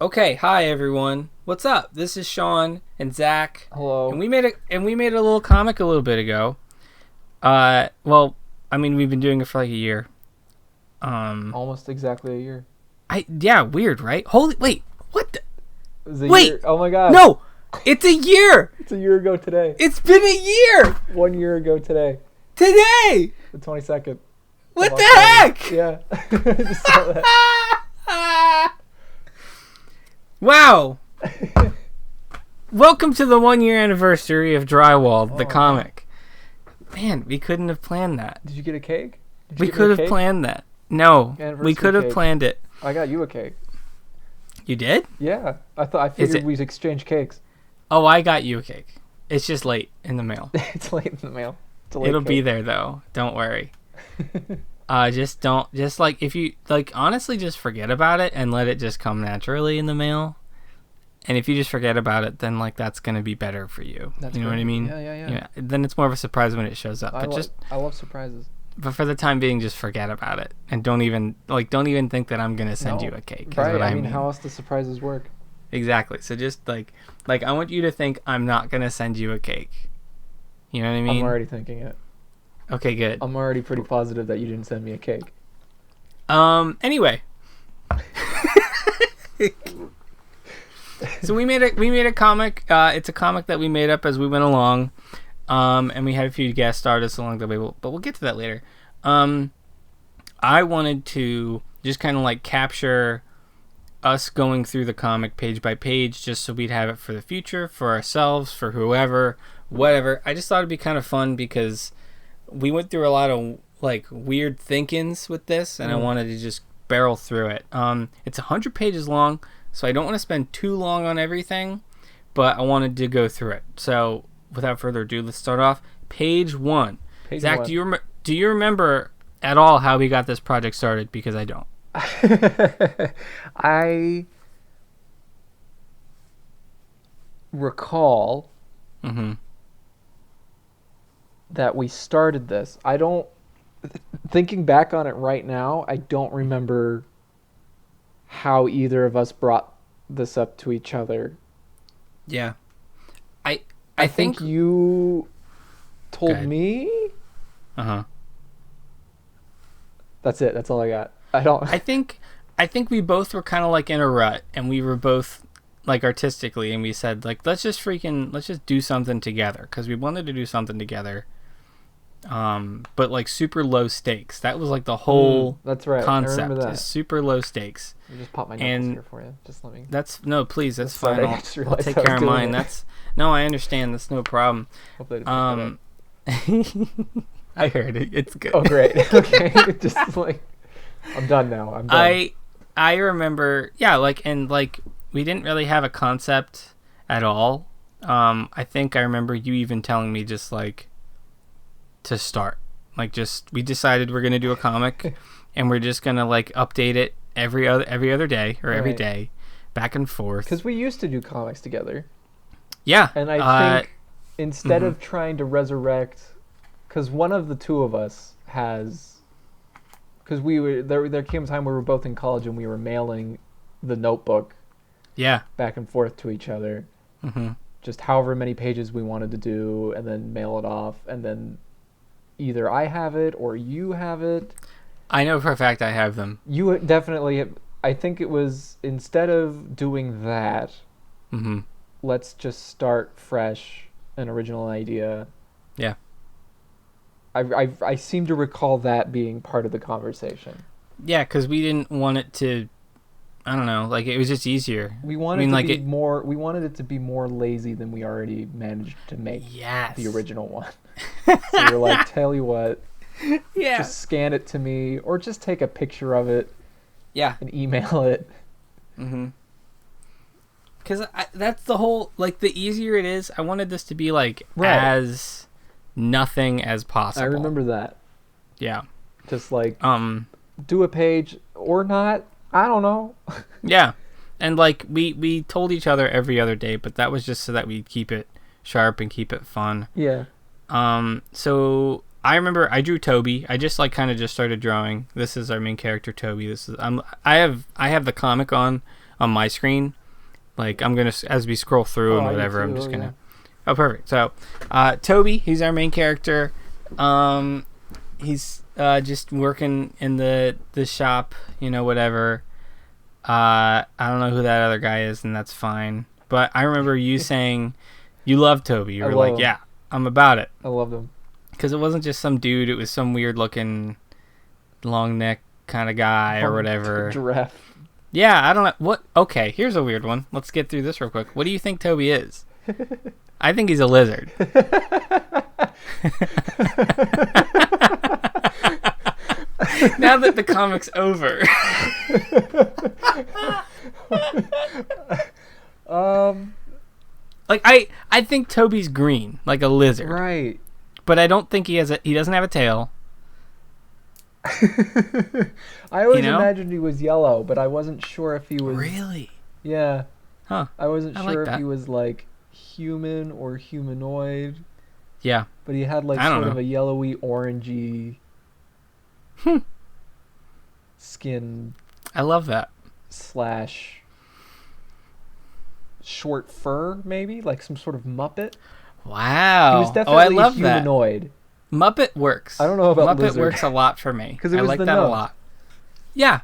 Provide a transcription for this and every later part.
Okay, hi everyone. What's up? This is Sean and Zach. Hello. And we made a little comic a little bit ago. We've been doing it for like a year. Almost exactly a year. Weird, right? Holy, wait, what? It was a Wait, year. Oh my god. no, it's a year. It's a year ago today. It's been a year 1 year ago today. today. The 22nd. What of the October. heck? Yeah. I just saw that. Wow. Welcome to the 1 year anniversary of Drywalled, the Oh, comic. Man, we couldn't have planned that. Did you get a cake? We could have planned that. No, Anniversary we could have cake. planned it. I got you a cake. You did? Yeah. I figured we'd exchange cakes. Oh, I got you a cake. It's just late in the mail. It's late in the mail. It's a late It'll be cake. there though. Don't worry. If you honestly just forget about it and let it just come naturally in the mail. And if you just forget about it, then that's gonna be better for you. That's you know great. what I mean? Yeah. Then it's more of a surprise when it shows up. I love surprises. But for the time being, just forget about it and don't even think that I'm gonna send you a cake. Is Right. what I mean, how else do surprises work? Exactly. So just like I want you to think I'm not gonna send you a cake. You know what I mean? I'm already thinking it. Okay, good. I'm already pretty positive that you didn't send me a cake. Anyway. So we made a comic. It's a comic that we made up as we went along. And we had a few guest artists along the way, but we'll get to that later. I wanted to just kind of capture us going through the comic page by page, just so we'd have it for the future, for ourselves, for whoever, whatever. I just thought it'd be kind of fun because we went through a lot of weird thinkings with this, and I wanted to just barrel through it. It's 100 pages long, so I don't want to spend too long on everything, but I wanted to go through it. So without further ado, let's start off. Page 1. Zach, One. do you remember at all how we got this project started? Because I don't. I recall Mm-hmm. that we started this. Thinking back on it right now, I don't remember how either of us brought this up to each other. Yeah. I think you Go told ahead. me. Uh-huh. That's it. That's all I got. I don't. I think we both were kind of in a rut, and we were both artistically, and we said let's just do something together, because we wanted to do something together, but super low stakes. That was the whole That's right. I concept remember that. is super low stakes. I just pop my knuckles and here for you. Just let me. No, please, that's Sorry, fine. I I'll just realized take I was care of doing mine. it. That's no, I understand. That's no problem. Hopefully I didn't pick that up. I heard it. It's good. Oh great. Okay. Just I'm done now. I'm done. I remember, yeah, we didn't really have a concept at all. I think I remember you even telling me just to start. We decided we're gonna do a comic, and we're just gonna update it every other day or every Right. day, back and forth. Because we used to do comics together, Yeah, and I think mm-hmm. instead of trying to resurrect, because one of the two of us has, because we were there came a time where we were both in college and we were mailing the notebook yeah, back and forth to each other, mm-hmm. just however many pages we wanted to do, and then mail it off, and then either I have it or you have it. I know for a fact I have them. You definitely. I think it was instead of doing that, Mm-hmm. let's just start fresh, an original idea. Yeah. I seem to recall that being part of the conversation. Yeah, because we didn't want it to. I don't know. It was just easier. We wanted it, more. We wanted it to be more lazy than we already managed to make Yes. the original one. So we're like, tell you what, Yeah. just scan it to me, or just take a picture of it Yeah. and email it. Mm-hmm. Because that's the whole, the easier it is, I wanted this to be, Right. as nothing as possible. I remember that. Yeah. Just do a page or not. I don't know. Yeah. And, we told each other every other day, but that was just so that we'd keep it sharp and keep it fun. Yeah. So I remember I drew Toby. I just kind of just started drawing. This is our main character, Toby. This is I have the comic on on my screen. Like I'm gonna, as we scroll through and whatever, I'm just gonna. Oh, perfect. So, Toby, he's our main character. He's just working in the shop, whatever. I don't know who that other guy is, and that's fine. But I remember you saying you love Toby. You were like, him. yeah, I'm about it. I loved him. Because it wasn't just some dude. It was some weird-looking, long neck kind of guy or whatever. Giraffe. Yeah, I don't know. What? Okay, here's a weird one. Let's get through this real quick. What do you think Toby is? I think he's a lizard. Now that the comic's over. Like I think Toby's green, like a lizard. Right. But I don't think he doesn't have a tail. I always imagined he was yellow, but I wasn't sure if he was... Really? Yeah. Huh. I wasn't sure if that. he was like human or humanoid. Yeah. But he had like sort of a yellowy, orangey skin. I love that. / short fur, maybe? Like some sort of Muppet. Wow. He was definitely I love humanoid. that. Muppet works. I don't know about Muppet lizard. works a lot for me. Because I like the that nose. a lot. Yeah.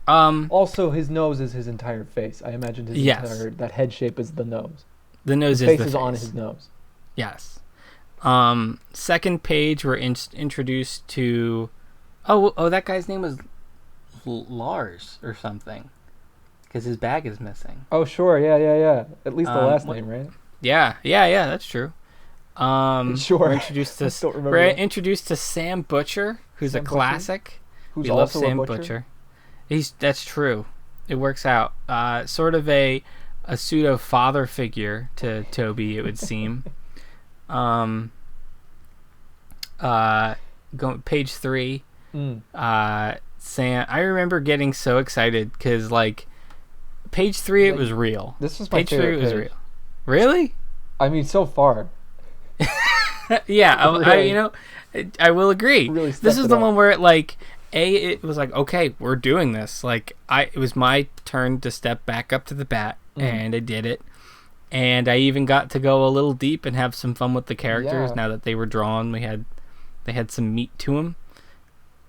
Also, his nose is his entire face. I imagined that head shape is the nose. The nose his is face the is face. on his nose. Yes. Second page, we're introduced to... Oh, that guy's name was Lars or something. Because his bag is missing. Oh, sure. Yeah. At least the last name, right? Yeah, that's true. Sure. We're introduced to Sam Butcher, who's Sam a classic. Who's we love also Sam a butcher. That's true. It works out. Sort of a pseudo father figure to Toby, it would seem. Page 3. Sam. I remember getting so excited because like page 3 it was real. This was my page favorite 3 it was page. real. Really? I mean, so far. Yeah, Really. I will agree. Really This is the up. one where it was like, okay, we're doing this. Like it was my turn to step back up to the bat, and I did it. And I even got to go a little deep and have some fun with the characters. Yeah. Now that they were drawn, they had some meat to them.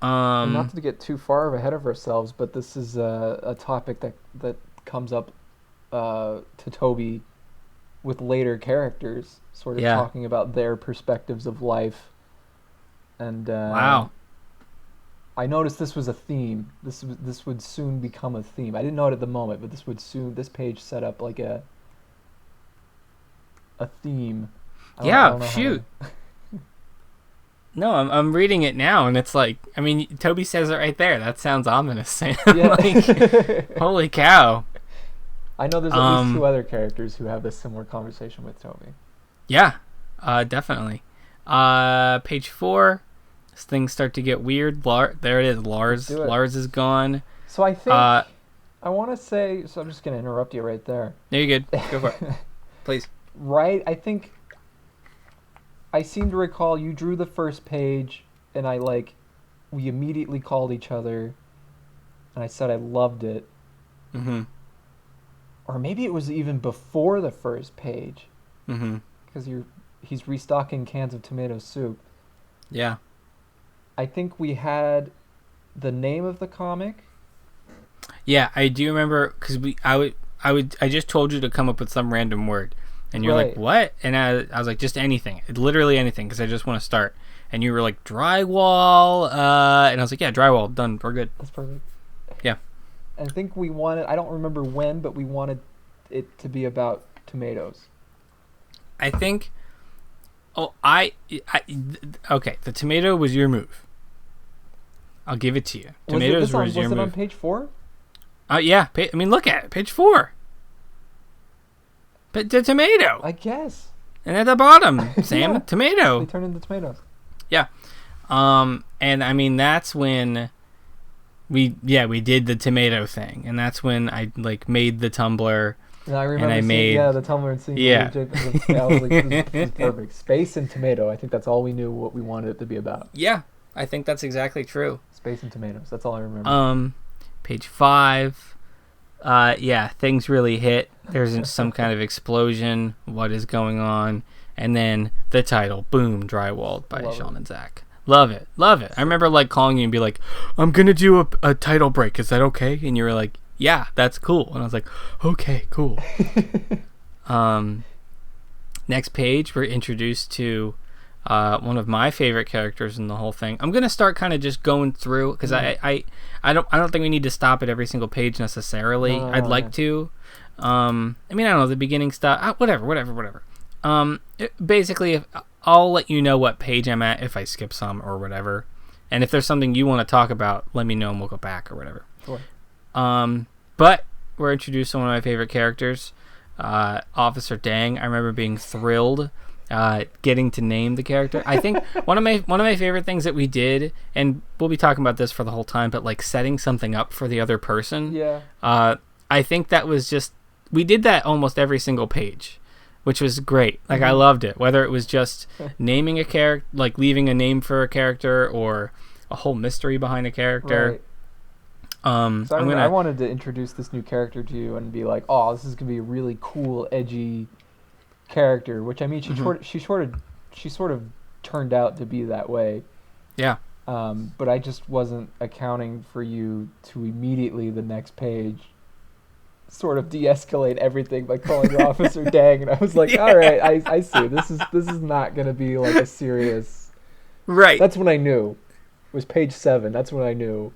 And not to get too far ahead of ourselves, but this is a topic that comes up to Toby with later characters, sort of talking about their perspectives of life. And wow. I noticed this was a theme. This would soon become a theme. I didn't know it at the moment, but this page set up like a theme. I don't know shoot. No, I'm reading it now, and it's like, I mean, Toby says it right there. That sounds ominous. Like, holy cow. I know there's at least 2 other characters who have this similar conversation with Toby. Yeah, definitely. Page 4, things start to get weird. There it is, Lars. Lars is gone. So I think, I want to say, so I'm just going to interrupt you right there. No, you're good. Go for it. Please. Right, I seem to recall you drew the first page, and we immediately called each other, and I said I loved it. Mm-hmm. Or maybe it was even before the first page. Mm-hmm. Because he's restocking cans of tomato soup. Yeah. I think we had the name of the comic. Yeah, I do remember, because I just told you to come up with some random word. And you're like, what? And I was like, just anything. Literally anything, because I just want to start. And you were like, drywall. And I was like, yeah, drywall. Done. We're good. That's perfect. Yeah. I think we wanted, I don't remember when, but we wanted it to be about tomatoes. I think, okay, the tomato was your move. I'll give it to you. Tomatoes was your move. Was it on page 4? Yeah. I mean, look at it. Page 4. But the tomato. I guess. And at the bottom, Sam, tomato. They turn into tomatoes. Yeah. And I mean, that's when we did the tomato thing. And that's when I made the Tumblr. And I remember seeing the Tumblr and seeing I was like, this is perfect. Space and tomato. I think that's all we knew what we wanted it to be about. Yeah. I think that's exactly true. Space and tomatoes. That's all I remember. Page 5. Yeah, things really hit. There's some kind of explosion. What is going on? And then the title, boom, Drywalled by Sean and Zach. Love it. I remember like calling you and be like, I'm going to do a title break. Is that okay? And you were like, yeah, that's cool. And I was like, okay, cool. Next page, we're introduced to one of my favorite characters in the whole thing. I'm going to start kind of just going through because I don't think we need to stop at every single page necessarily. I'd like to. I mean, I don't know, the beginning stuff, whatever. Basically, I'll let you know what page I'm at if I skip some or whatever. And if there's something you want to talk about, let me know and we'll go back or whatever. Sure. But we're introduced to one of my favorite characters, Officer Dang. I remember being thrilled getting to name the character. I think one of my favorite things that we did, and we'll be talking about this for the whole time, but like setting something up for the other person. Yeah. I think that was just, we did that almost every single page, which was great. Like, I loved it. Whether it was just naming a character, like leaving a name for a character, or a whole mystery behind a character. Right. So I wanted to introduce this new character to you and be like, oh, this is gonna be a really cool, edgy character. Which, I mean, she sort of turned out to be that way. Yeah. But I just wasn't accounting for you to immediately the next page sort of de-escalate everything by calling you Officer Dang, and I was like, all right, I see. This is not gonna be like a serious. Right. That's when I knew. It was page 7. That's when I knew.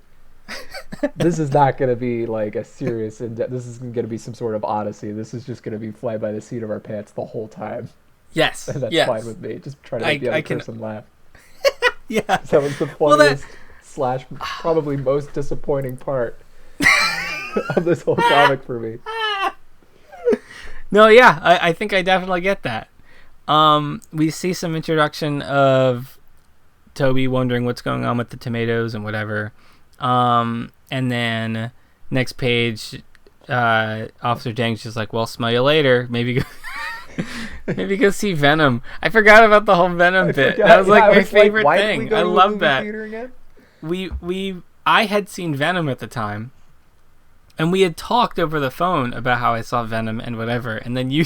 This is not going to be like a serious this is going to be some sort of odyssey. This is just going to be fly by the seat of our pants the whole time. Yes. And that's fine with me. Just try to make the other person laugh. Yeah. That was the funniest / probably most disappointing part of this whole comic for me. No, yeah, I think I definitely get that. We see some introduction of Toby wondering what's going on with the tomatoes and whatever. And then next page, Officer Dang's just like, well, smell you later. Maybe go see Venom. I forgot about the whole Venom bit. That was like my favorite thing. I love that. I had seen Venom at the time, and we had talked over the phone about how I saw Venom and whatever, and then you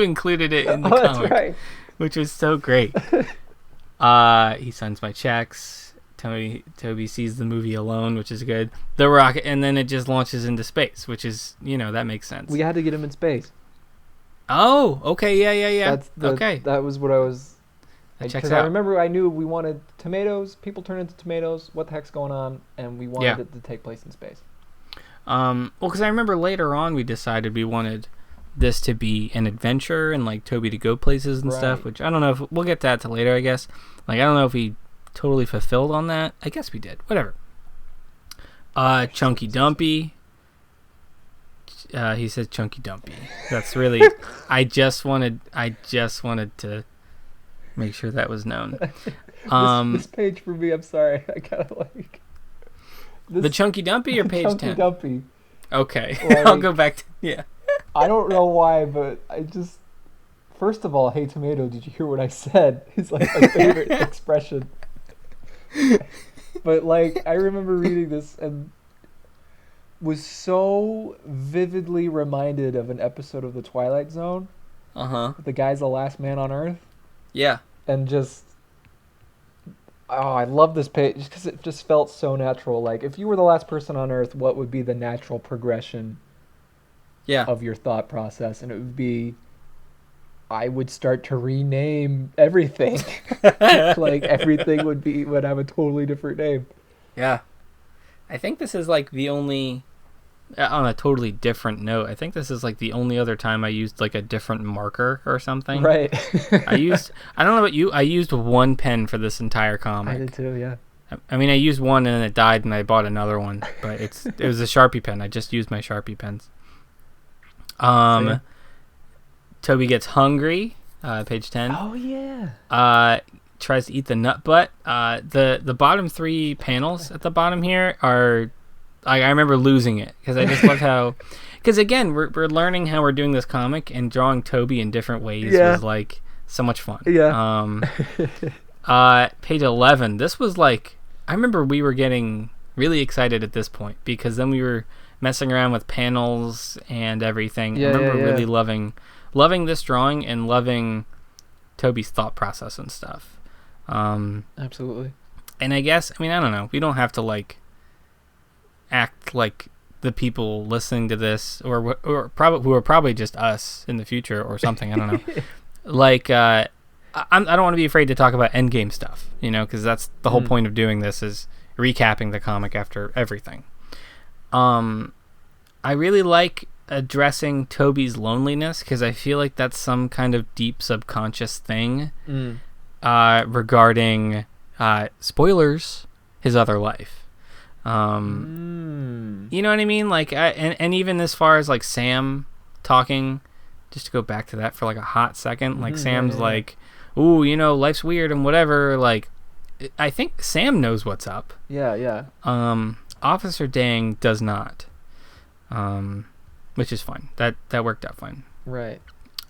included it in the comic, that's right. Which was so great. He signs my checks. Toby sees the movie alone, which is good. The rocket, and then it just launches into space, which is, that makes sense. We had to get him in space. Oh, okay, yeah. Okay. That was what I was. Because I remember I knew we wanted tomatoes. People turn into tomatoes. What the heck's going on? And we wanted it to take place in space. Well, because I remember later on we decided we wanted this to be an adventure and like Toby to go places and stuff, which I don't know if we'll get to that later, I guess. Like, I don't know if we totally fulfilled on that. I guess we did. Whatever. Chunky Dumpy. He says Chunky Dumpy. That's really. I just wanted to make sure that was known. This page for me, I'm sorry, I gotta like. The Chunky Dumpy or page 10? Chunky Dumpy. Okay, like, I'll go back to I don't know why, but I just. First of all, hey tomato, did you hear what I said? It's like my favorite expression. But like, I remember reading this and was so vividly reminded of an episode of The Twilight Zone. The guy's the last man on Earth. Yeah. And just, I love this page just because it just felt so natural. Like, if you were the last person on Earth, what would be the natural progression of your thought process? And it would be, I would start to rename everything. Like, everything would have a totally different name. Yeah. I think this is like the only, on a totally different note, I think this is like the only other time I used like a different marker or something. Right. I don't know about you, I used one pen for this entire comic. I did too, yeah. I mean, I used one and then it died and I bought another one, but it was a Sharpie pen. I just used my Sharpie pens. Toby gets hungry, page 10. Oh, yeah. Tries to eat the nut butt. The bottom 3 panels at the bottom here are, I remember losing it because I just love how, because again, we're learning how we're doing this comic, and drawing Toby in different ways was like so much fun. Yeah. Page 11. This was like, I remember we were getting really excited at this point because then we were messing around with panels and everything. Yeah, I remember yeah. really loving this drawing and loving Toby's thought process and stuff. Absolutely. And I guess, I mean, I don't know. We don't have to like act like the people listening to this, or probably who are probably just us in the future or something. I don't know. Like, I don't want to be afraid to talk about endgame stuff, you know, because that's the whole point of doing this, is recapping the comic after everything. I really like addressing Toby's loneliness, because I feel like that's some kind of deep subconscious thing regarding spoilers, his other life. You know what I mean? Like, and even as far as like Sam talking, just to go back to that for like a hot second, like Sam's like, ooh, you know, life's weird and whatever. Like, I think Sam knows what's up. Yeah. Officer Dang does not, which is fine. That worked out fine. Right.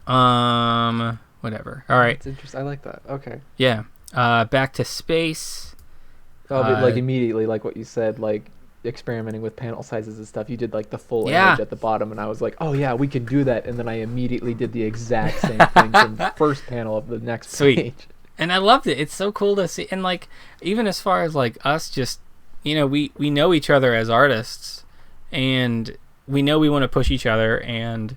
Whatever. All right. It's interesting. I like that. Okay. Yeah. Back to space. Oh, but like immediately, like what you said, like experimenting with panel sizes and stuff. You did like the full image at the bottom, and I was like, oh yeah, we can do that. And then I immediately did the exact same thing from the first panel of the next page. And I loved it. It's so cool to see. And like, even as far as like us, just, you know, we know each other as artists, and we know we want to push each other, and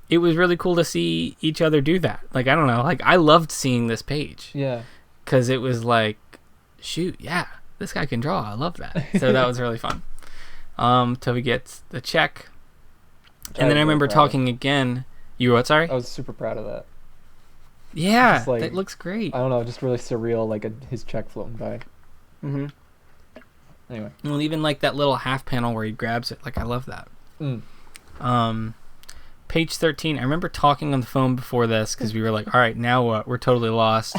it was really cool to see each other do that. Like, I don't know, like I loved seeing this page. Yeah. Because it was like, shoot, yeah, this guy can draw. I love that. So that was really fun. Toby gets the check. And then I remember talking again. You were what, sorry? I was super proud of that. Yeah, like, that looks great. I don't know, just really surreal, like his check floating by. Mm-hmm. Anyway. Well, even like that little half panel where he grabs it. Like, I love that. Page 13. I remember talking on the phone before this because we were like, all right, now what? We're totally lost.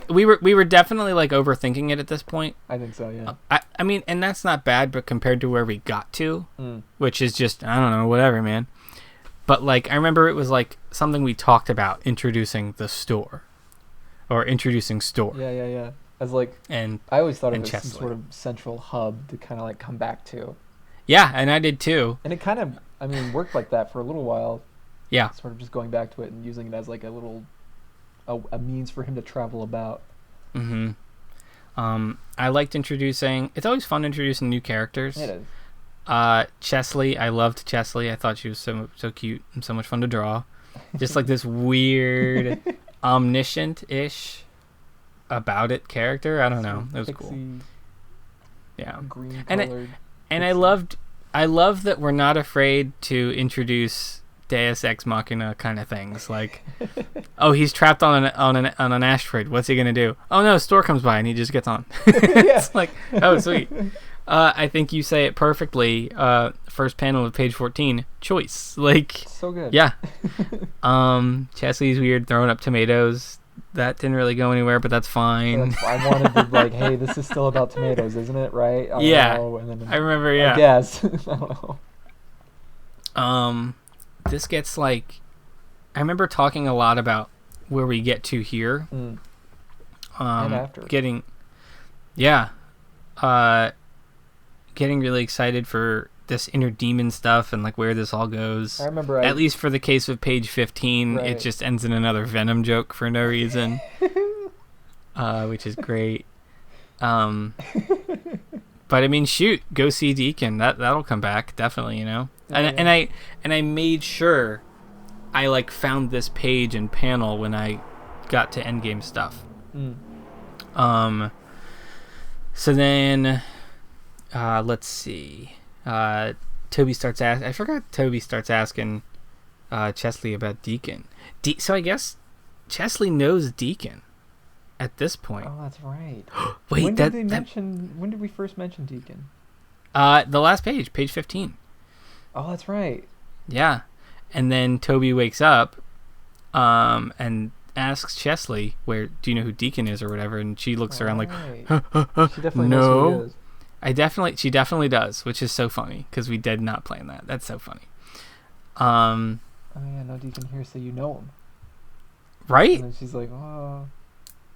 We were definitely like overthinking it at this point. I think so, yeah. I mean, and that's not bad, but compared to where we got to, which is just, I don't know, whatever, man. But like, I remember it was like something we talked about, introducing the store, or introducing store. Yeah. As like, and I always thought of it as some sort of central hub to kind of like come back to. Yeah, and I did too. And it kind of, I mean, worked like that for a little while. Yeah. Sort of just going back to it and using it as like a little, a means for him to travel about. Mm-hmm. I liked introducing, it's always fun introducing new characters. It is. Chesley, I loved Chesley. I thought she was so cute and so much fun to draw. Just like this weird, omniscient-ish about it character. I don't know. It was pixie, cool. Yeah. Green colored. And I love that we're not afraid to introduce Deus Ex Machina kind of things. Like, oh, he's trapped on an asteroid. What's he gonna do? Oh no, a store comes by and he just gets on. It's like, oh sweet. I think you say it perfectly. First panel of page 14. Choice. Like, so good. Yeah. Chesley's weird throwing up tomatoes. That didn't really go anywhere, but that's fine. I wanted to like, hey, this is still about tomatoes, isn't it? Right? Yeah. And then, I remember. Yeah. I guess. I don't know. This gets like, I remember talking a lot about where we get to here. And after. Getting really excited for this inner demon stuff and like where this all goes. I remember. At least for the case of page 15, right. It just ends in another Venom joke for no reason, which is great. But I mean, shoot, go see Deacon. That'll come back definitely, you know. And I made sure I like found this page and panel when I got to Endgame stuff. So then, let's see. Toby starts asking. I forgot. Toby starts asking Chesley about Deacon. So I guess Chesley knows Deacon at this point. Oh, that's right. Wait, when did we first mention Deacon? The last page 15. Oh, that's right. Yeah, and then Toby wakes up, and asks Chesley, "Where do you know who Deacon is or whatever?" And she looks around like, she definitely knows who he is. She definitely does, which is so funny because we did not plan that. That's so funny. Oh yeah, no Deacon here, so you know him, right? And then she's like, oh,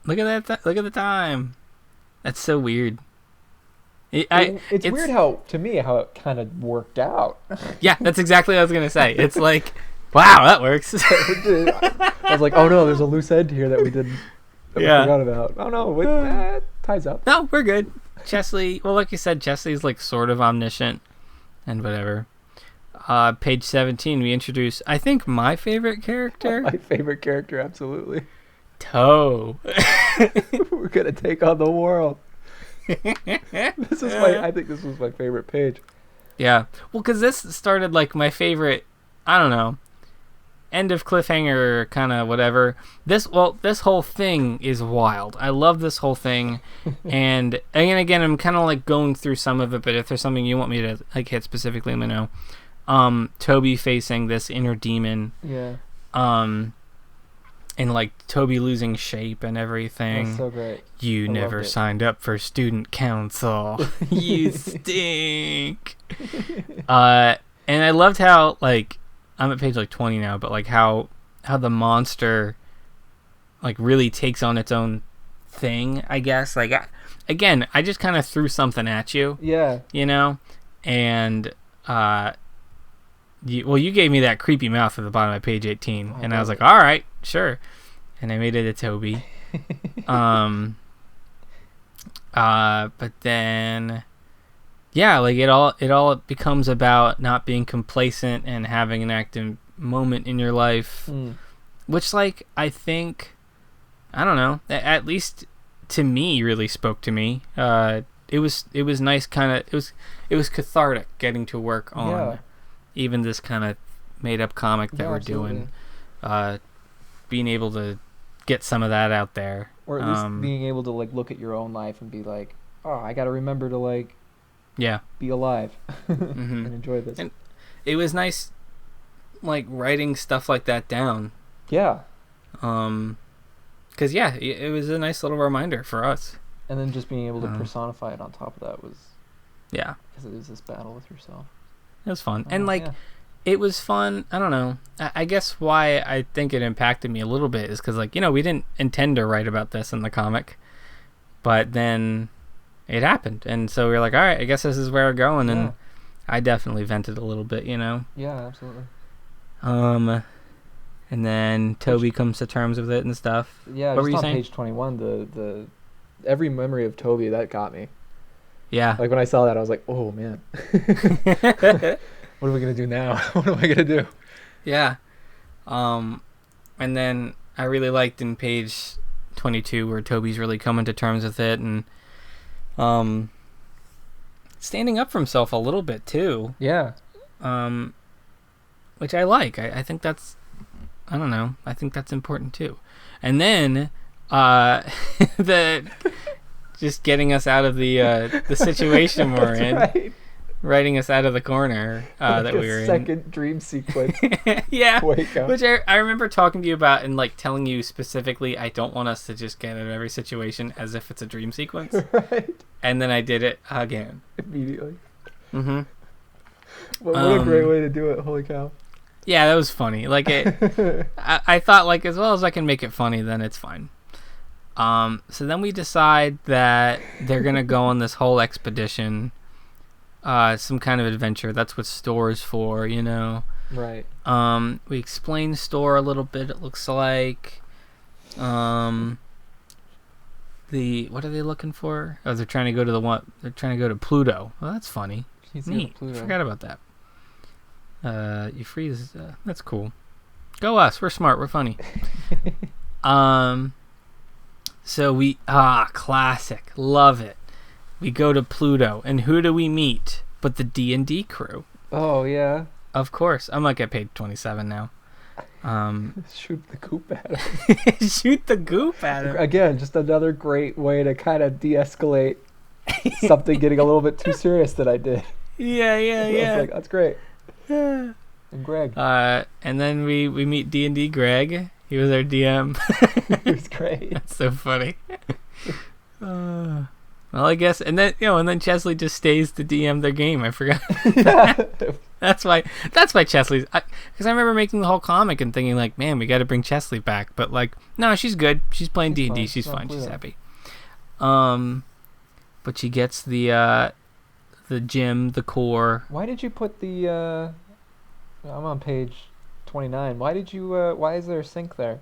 look at that! Look at the time. That's so weird. It's weird how it kind of worked out. Yeah, that's exactly what I was gonna say. It's like, wow, that works. I was like, oh no, there's a loose end here that we forgot about. Oh no, it ties up. No, we're good. Chesley, well, like you said, Chesley's like sort of omniscient and whatever. Page 17, we introduce, I think, my favorite character. My favorite character, absolutely. Toe. We're gonna take on the world. I think this was my favorite page. Yeah, well, because this started like my favorite, I don't know, end of cliffhanger kind of whatever. This whole thing is wild. I love this whole thing, and again, I'm kind of like going through some of it. But if there's something you want me to like hit specifically, let me know. Toby facing this inner demon. Yeah. And like Toby losing shape and everything. That's so great. You never signed up for student council. You stink. And I loved how, like, I'm at page like 20 now, but like how the monster like really takes on its own thing, I guess. Like, again, I just kind of threw something at you. Yeah. You know? And you gave me that creepy mouth at the bottom of page 18, and I was like, all right, sure. And I made it a Toby. But then, yeah, like it all becomes about not being complacent and having an active moment in your life, which, like, I think, I don't know, at least to me, really spoke to me. It was nice, kind of. It was cathartic getting to work on even this kind of made up comic that we're doing. Being able to get some of that out there, or at least being able to like look at your own life and be like, oh, I got to remember to like, be alive and enjoy this. And it was nice, like, writing stuff like that down. Yeah. Because it was a nice little reminder for us. And then just being able to personify it on top of that was, because it was this battle with yourself. It was fun, and like. It was fun. I don't know. I guess why I think it impacted me a little bit is because, like, we didn't intend to write about this in the comic, but then it happened, and so we were like, all right, I guess this is where we're going, and I definitely vented a little bit, Yeah, absolutely. And then Toby comes to terms with it and stuff. Yeah, what were you saying? Page 21, the every memory of Toby that got me. Yeah. Like when I saw that, I was like, oh man. What are we going to do now? What am I going to do? Yeah. And then I really liked in page 22 where Toby's really coming to terms with it and standing up for himself a little bit too. Yeah. Which I like. I think that's, I don't know, I think that's important too. And then just getting us out of the situation we're in. Right. Writing us out of the corner that we were in. Second dream sequence. Yeah. Wake up. Which I remember talking to you about and like telling you specifically I don't want us to just get out of every situation as if it's a dream sequence. Right. And then I did it again. Immediately. Mm-hmm. What a great way to do it. Holy cow. Yeah, that was funny. Like I thought, like, as well as I can make it funny, then it's fine. So then we decide that they're going to go on this whole expedition. Some kind of adventure. That's what store is for, Right. We explain store a little bit. It looks like, what are they looking for? Oh, they're trying to go to they're trying to go to Pluto. Well, that's funny. Neat. I forgot about that. You freeze. That's cool. Go us. We're smart. We're funny. So we classic. Love it. We go to Pluto, and who do we meet but the D&D crew? Oh, yeah. Of course. I'm like at page 27 now. Shoot the goop at him. Shoot the goop at him. Again, just another great way to kind of de-escalate something getting a little bit too serious that I did. Yeah. I was like, that's great. And Greg. And then we meet D&D Greg. He was our DM. He was great. That's so funny. Well, I guess, and then Chesley just stays to DM their game. I forgot. Yeah. That's why Chesley's, because I remember making the whole comic and thinking like, man, we got to bring Chesley back, but like, no, she's good. She's playing D&D. She's fine. She's happy. But she gets the the gym, the core. Why did you put the? I'm on page 29. Why did you? Why is there a sink there?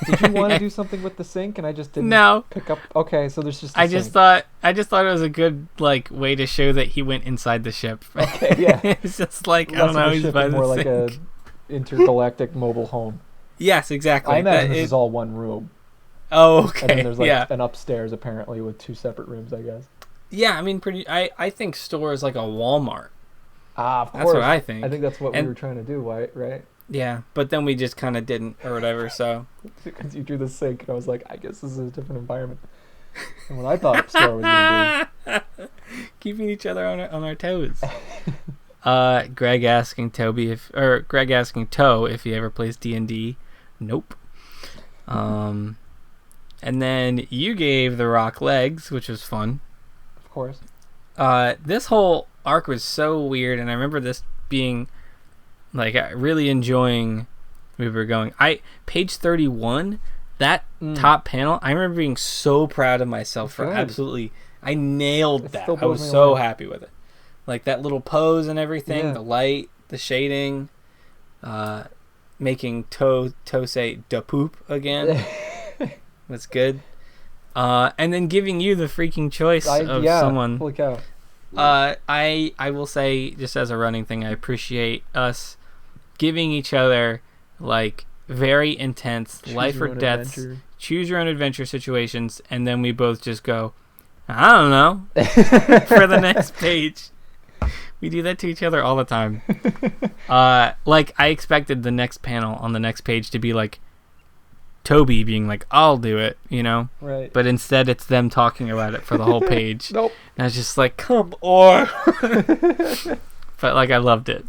Did you want to do something with the sink and I just didn't pick up? Okay, so there's just. I just thought it was a good way to show that he went inside the ship. Okay, yeah. It's just like, I don't know, he's by the more sink. like a intergalactic mobile home. Yes, exactly. I imagine this is all one room. Oh, okay. And then there's an upstairs apparently with 2 separate rooms, I guess. Yeah, I mean, I think store is like a Walmart. Of course. That's what I think. I think that's what we were trying to do, right? Yeah, but then we just kind of didn't or whatever, so. Because you drew the sink, and I was like, I guess this is a different environment than what I thought store was going to be. Keeping each other on our toes. Greg asking Toe if he ever plays D&D. Nope. And then you gave The Rock legs, which was fun. Of course. This whole arc was so weird, and I remember this being really enjoying where we were going. Page 31, that top panel, I remember being so proud of myself for absolutely. I nailed that. I was so happy with it. Like that little pose and everything, the light, the shading, making Toe say "da poop" again. That's good. And then giving you the freaking choice of someone. Holy cow. I will say, just as a running thing, I appreciate us giving each other very intense life or death, choose your own adventure situations, and then we both just go, I don't know, for the next page. We do that to each other all the time. I expected the next panel on the next page to be Toby being I'll do it, Right. But instead it's them talking about it for the whole page. Nope. And I was just come on. But I loved it.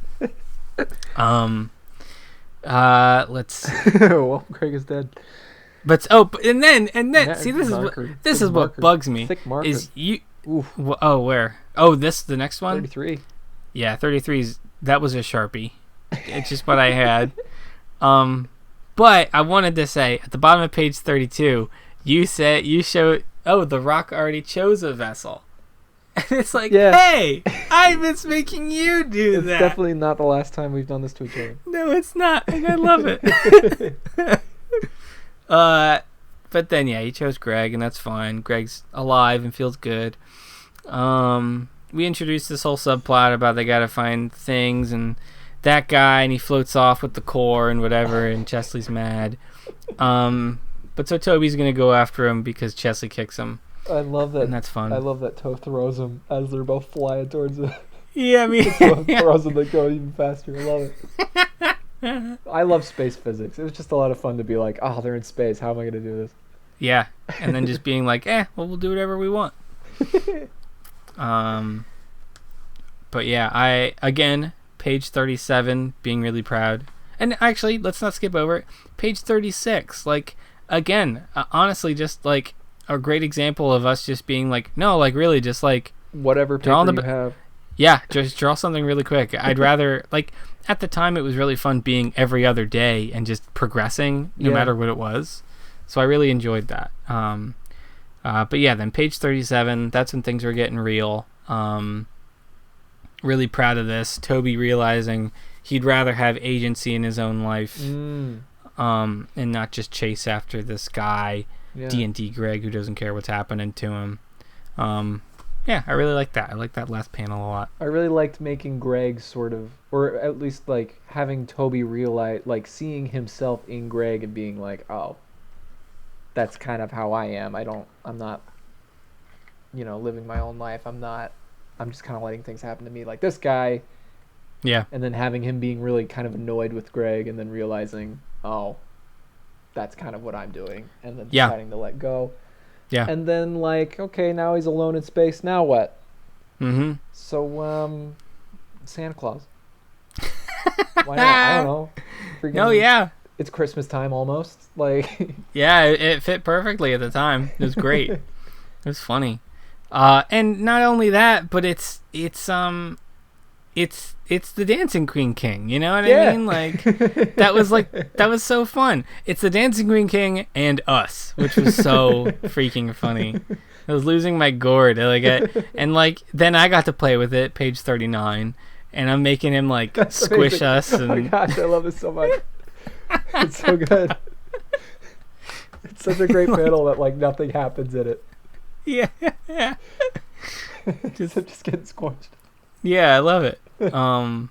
Let's well, Craig is dead. But and then see, this is what bugs me. Thick marker. Is you Oof. where? Oh, the next one? 33. Yeah, 33's that was a Sharpie. It's just what I had. But I wanted to say at the bottom of page 32, you showed The Rock already chose a vessel. And it's hey, I was making you do that. It's definitely not the last time we've done this to each other. No, it's not, and I love it. But then he chose Greg, and that's fine. Greg's alive and feels good. We introduced this whole subplot about they gotta find things and that guy, and he floats off with the core and whatever, and Chesley's mad. But so Toby's gonna go after him because Chesley kicks him. I love that. And that's fun. I love that Toe throws him as they're both flying towards him. Yeah, I mean, throws him, go even faster. I love it. I love space physics. It was just a lot of fun to be they're in space. How am I gonna do this? Yeah, and then just being we'll do whatever we want. But yeah, again, page 37, being really proud. And actually, let's not skip over it. Page 36, again, honestly, just a great example of us just being really, just whatever paper you have. Yeah, just draw something really quick. I'd rather, at the time, it was really fun being every other day and just progressing no matter what it was. So I really enjoyed that. But yeah, then page 37, that's when things were getting real. Really proud of this. Toby realizing he'd rather have agency in his own life and not just chase after this guy, D&D Greg, who doesn't care what's happening to him. Yeah, I really like that. I like that last panel a lot. I really liked making Greg sort of, or at least having Toby realize, seeing himself in Greg and being oh, that's kind of how I am. I'm not, living my own life. I'm just kind of letting things happen to me like this guy. Yeah. And then having him being really kind of annoyed with Greg and then realizing, oh, that's kind of what I'm doing. And then deciding to let go. Yeah. And then okay, now he's alone in space. Now what? Mm-hmm. So, Santa Claus. Why not? I don't know. Yeah. It's Christmas time almost. Yeah, it fit perfectly at the time. It was great. It was funny. And not only that, but it's the Dancing Queen King, you know what I mean? That was so fun. It's the Dancing Queen King and us, which was so freaking funny. I was losing my gourd. And like then I got to play with it, page 39, and I'm making him like squish us. Oh my gosh, I love this so much. It's so good. It's such a great panel that like nothing happens in it. Yeah. just getting squished. Yeah, I love it. That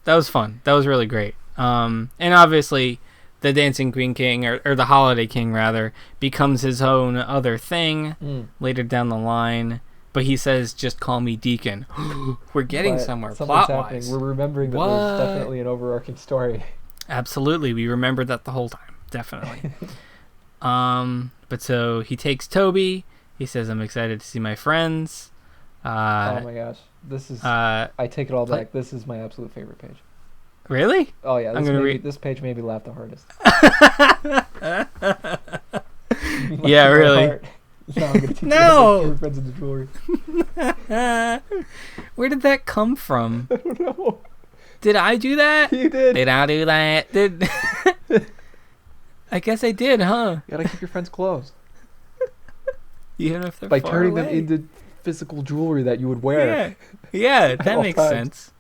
was fun. That was really great. And obviously the Dancing Queen King, or the Holiday King rather, becomes his own other thing later down the line. But he says, "Just call me Deacon." We're getting somewhere plot-wise. We're remembering that there's definitely an overarching story. Absolutely, we remembered that the whole time. Definitely. But so he takes Toby. He says, "I'm excited to see my friends." Oh my gosh, this is. I take it all back. This is my absolute favorite page. Really? Oh yeah, this page made me laugh the hardest. Yeah, really. No, I'm gonna teach you how to make your friends into jewelry. Where did that come from? I don't know. Did I do that? You did. Did I do that? I guess I did, huh? You gotta keep your friends close. Even if they're by far turning away. them into physical jewelry that you would wear. Yeah, that makes sense.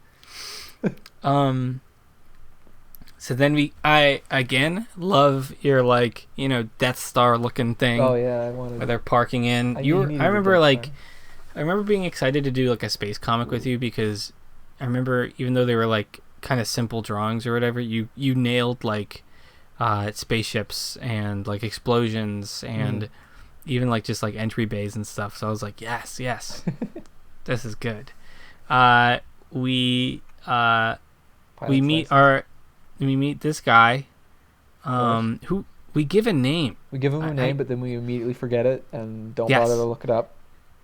So then I again love your like, Death Star looking thing. Oh yeah, I wanted. Where they're parking in. I remember being excited to do like a space comic with you because I remember even though they were like kind of simple drawings or whatever, you nailed like spaceships and like explosions and even like just like entry bays and stuff. So I was like, yes, this is good. We meet this guy, who we give a name. We give him a name, but then we immediately forget it and don't bother to look it up.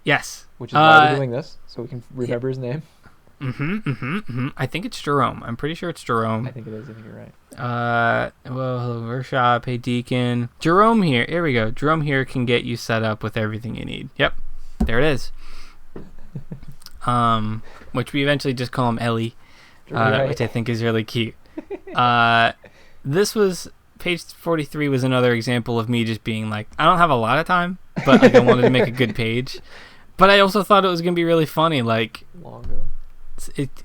Yes, which is why we're doing this, so we can remember his name. I think it's Jerome. I'm pretty sure it's Jerome. I think it is. I think you're right. Hello, workshop. Hey, Deacon. Jerome here. Here we go. Jerome here can get you set up with everything you need. Yep, there it is. Which we eventually just call him Ellie, which I think is really cute. This was page 43 was another example of me just being like, I don't have a lot of time, but like I wanted to make a good page. But I also thought it was gonna be really funny, like Longo.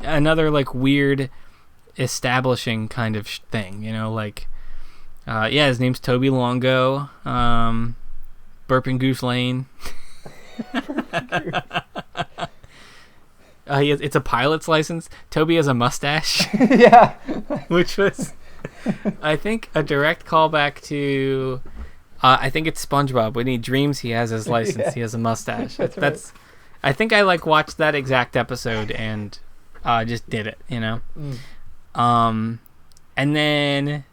Another like weird establishing kind of thing, like his name's Toby Longo, Burping Goose Lane. It's a pilot's license. Toby has a mustache. Yeah. Which was, I think, a direct callback to, I think it's SpongeBob. When he dreams he has his license, yeah. He has a mustache. That's right. I think I watched that exact episode and just did it, And then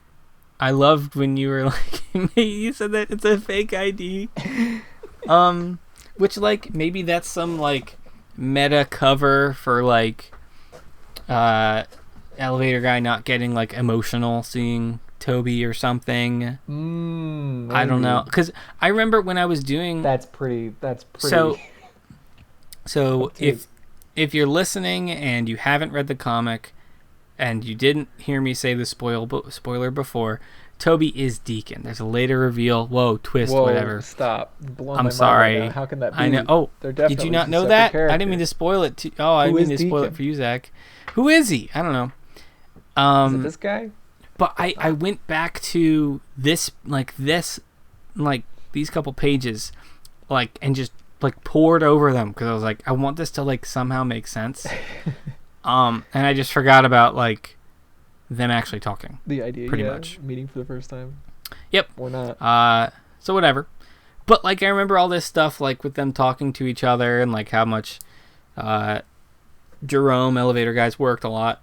I loved when you were like, you said that it's a fake ID. Which maybe that's some meta cover for elevator guy not getting emotional seeing Toby or something. I don't know, because I remember when I was doing that's pretty so if you're listening and you haven't read the comic and you didn't hear me say the spoiler before, Toby is Deacon. There's a later reveal. Twist, whatever. Stop. I'm sorry. Right. How can that be? I know. Oh, did you not know that? Characters. I didn't mean to spoil it. I didn't mean to spoil it for you, Zach. Who is he? I don't know. Is it this guy? But I went back to this these couple pages, and just poured over them because I was like, I want this to somehow make sense. And I just forgot about them actually talking. The idea, pretty much meeting for the first time. Yep. Or not. So whatever. But I remember all this stuff with them talking to each other and how much Jerome elevator guys worked a lot.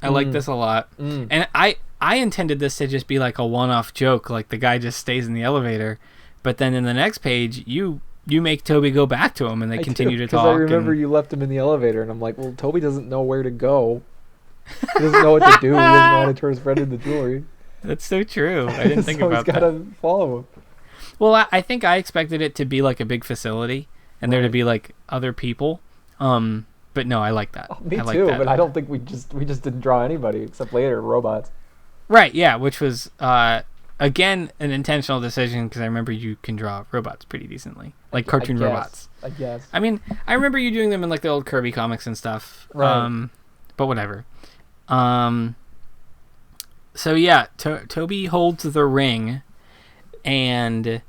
I like this a lot. And I intended this to just be a one-off joke, the guy just stays in the elevator, but then in the next page you make Toby go back to him and they continue to talk. Because I remember you left him in the elevator and I'm like, well, Toby doesn't know where to go. He doesn't know what to do. He doesn't know how to turn his friend into jewelry. That's so true. I didn't think so about he's that. gotta follow him. Well, I think I expected it to be a big facility and there to be other people. But no, I like that. Oh, me too, but I don't think we just didn't draw anybody except later robots. Right, yeah, which was a Again, an intentional decision because I remember you can draw robots pretty decently, like cartoon robots. I guess. I mean, I remember you doing them in like the old Kirby comics and stuff. Right. But whatever. So yeah, Toby holds the ring and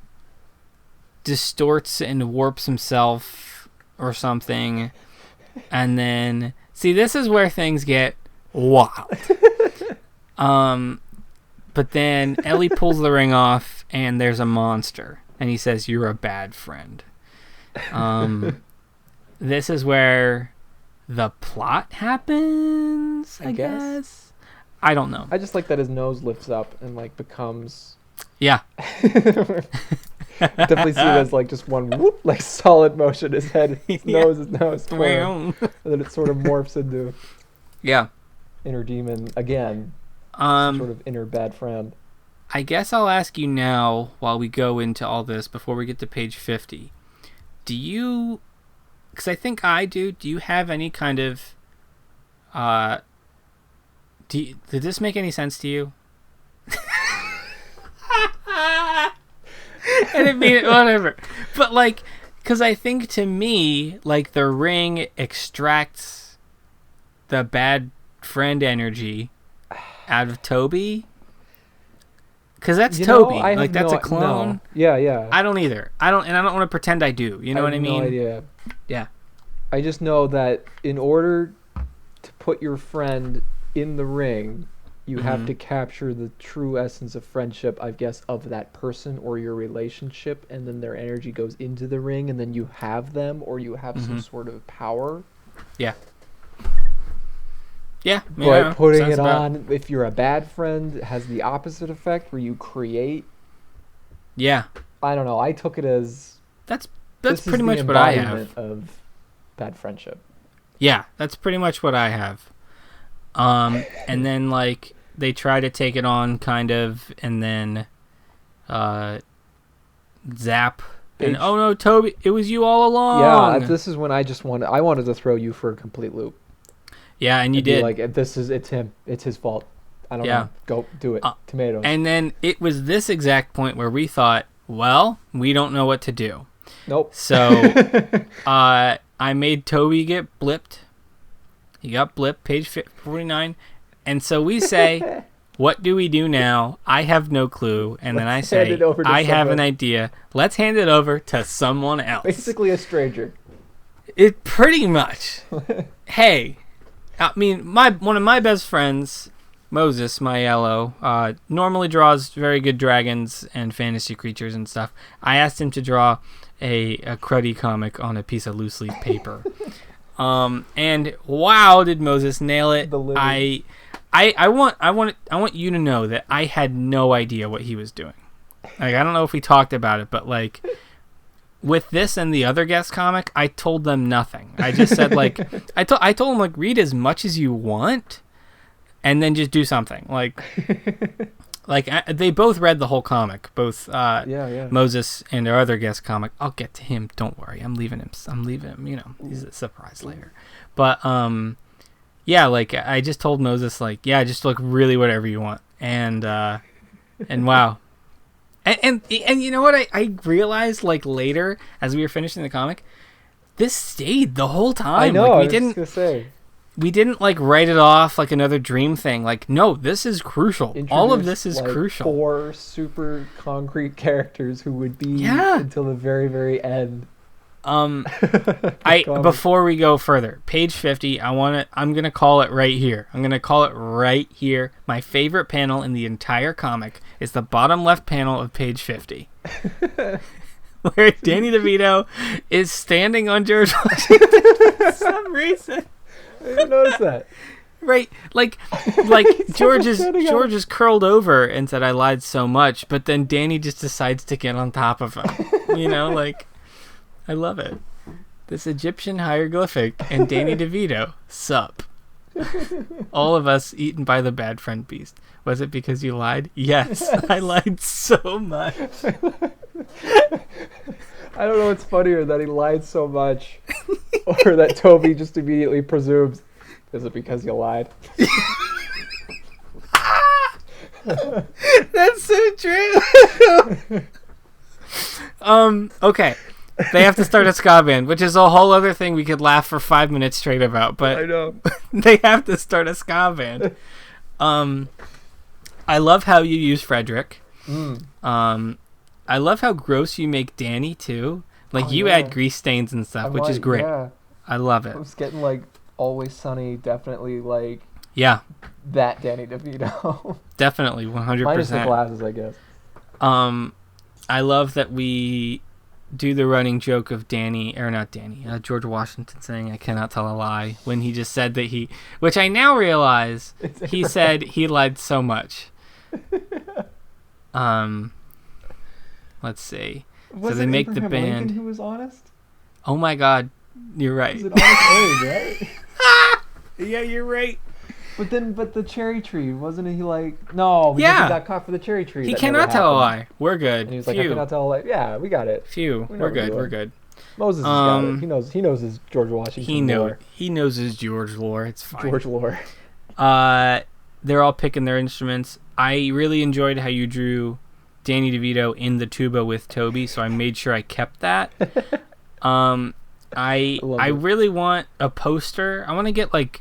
distorts and warps himself or something, and then see, this is where things get wild. But then Ellie pulls the ring off, and there's a monster, and he says, "You're a bad friend." This is where the plot happens, I guess. I don't know. I just like that his nose lifts up and like becomes. Yeah. Definitely see it as like just one whoop, like solid motion. His head, his nose, and then it sort of morphs into. Yeah. Inner demon again. Sort of inner bad friend. I guess I'll ask you now while we go into all this before we get to page 50. Do you, because I think I do, do you have any kind of, did this make any sense to you? I didn't mean it, whatever. But like, because I think to me, like the ring extracts the bad friend energy out of Toby, because that's Toby. Like that's a clone. No. Yeah. I don't either. I don't want to pretend I do. You know what I mean? No idea. Yeah. I just know that in order to put your friend in the ring, you have to capture the true essence of friendship, I guess, of that person or your relationship, and then their energy goes into the ring, and then you have them, or you have some sort of power. Yeah. Yeah, but putting it on, if you're a bad friend, has the opposite effect where you create. Yeah. I don't know. I took it as that's pretty much what I have of bad friendship. Yeah, that's pretty much what I have. And then like they try to take it on, kind of, and then zap. And oh no, Toby, it was you all along. Yeah, this is when I wanted to throw you for a complete loop. Yeah, and you did. Like, it's him. It's his fault. I don't know. Go do it. Tomatoes. And then it was this exact point where we thought, well, we don't know what to do. Nope. So I made Toby get blipped. He got blipped, page 49. And so we say, what do we do now? I have no clue. And then I say, I have an idea. Let's hand it over to someone else. Basically a stranger. It pretty much. Hey. I mean, one of my best friends, Moses, my yellow, normally draws very good dragons and fantasy creatures and stuff. I asked him to draw a cruddy comic on a piece of loose leaf paper. And wow, did Moses nail it. I want you to know that I had no idea what he was doing. Like, I don't know if we talked about it, but like with this and the other guest comic, I told them nothing. I just said, like, I told them, like, read as much as you want and then just do something. Like, they both read the whole comic, both Moses and our other guest comic. I'll get to him. Don't worry. I'm leaving him. You know, he's a surprise later. But, yeah, like, I just told Moses, like, yeah, just look really whatever you want. And wow. And you know what I realized, like, later as we were finishing the comic, this stayed the whole time. I know. Like, I was gonna say, we didn't like write it off like another dream thing. Like, no, this is crucial. All of this is crucial. 4 super concrete characters who would be until the very, very end. Before we go further, page 50, I'm gonna call it right here. My favorite panel in the entire comic is the bottom left panel of page 50. Where Danny DeVito is standing on George Washington for some reason. I didn't notice that. Right, like George is curled over and said, "I lied so much," but then Danny just decides to get on top of him. You know, like, I love it. This Egyptian hieroglyphic and Danny DeVito, sup. All of us eaten by the bad friend beast. Was it because you lied? Yes. I lied so much. I don't know what's funnier, that he lied so much or that Toby just immediately presumes, is it because you lied? That's so true. Okay. They have to start a ska band, which is a whole other thing we could laugh for 5 minutes straight about, but I know. they have to start a ska band. I love how you use Frederick. I love how gross you make Danny too. Like you add grease stains and stuff, which is great. Yeah. I love it. I was getting like Always Sunny, definitely like that Danny DeVito. Definitely 100%. Minus the glasses, I guess. I love that we do the running joke of George Washington saying I cannot tell a lie when he just said that which I now realize he said he lied so much. Let's see. Was they make Abraham the band Lincoln who was honest? Oh my God, you're right. Was it Honest Abe, right? Yeah, you're right. But the cherry tree, wasn't he like... No, because he got caught for the cherry tree. He cannot tell a lie. We're good. And he was like, I cannot tell a lie. Yeah, we got it. We're good. Moses has got it. He knows his George Washington lore. He knows his George lore. It's fine. George lore. They're all picking their instruments. I really enjoyed how you drew Danny DeVito in the tuba with Toby, so I made sure I kept that. I really want a poster. I want to get like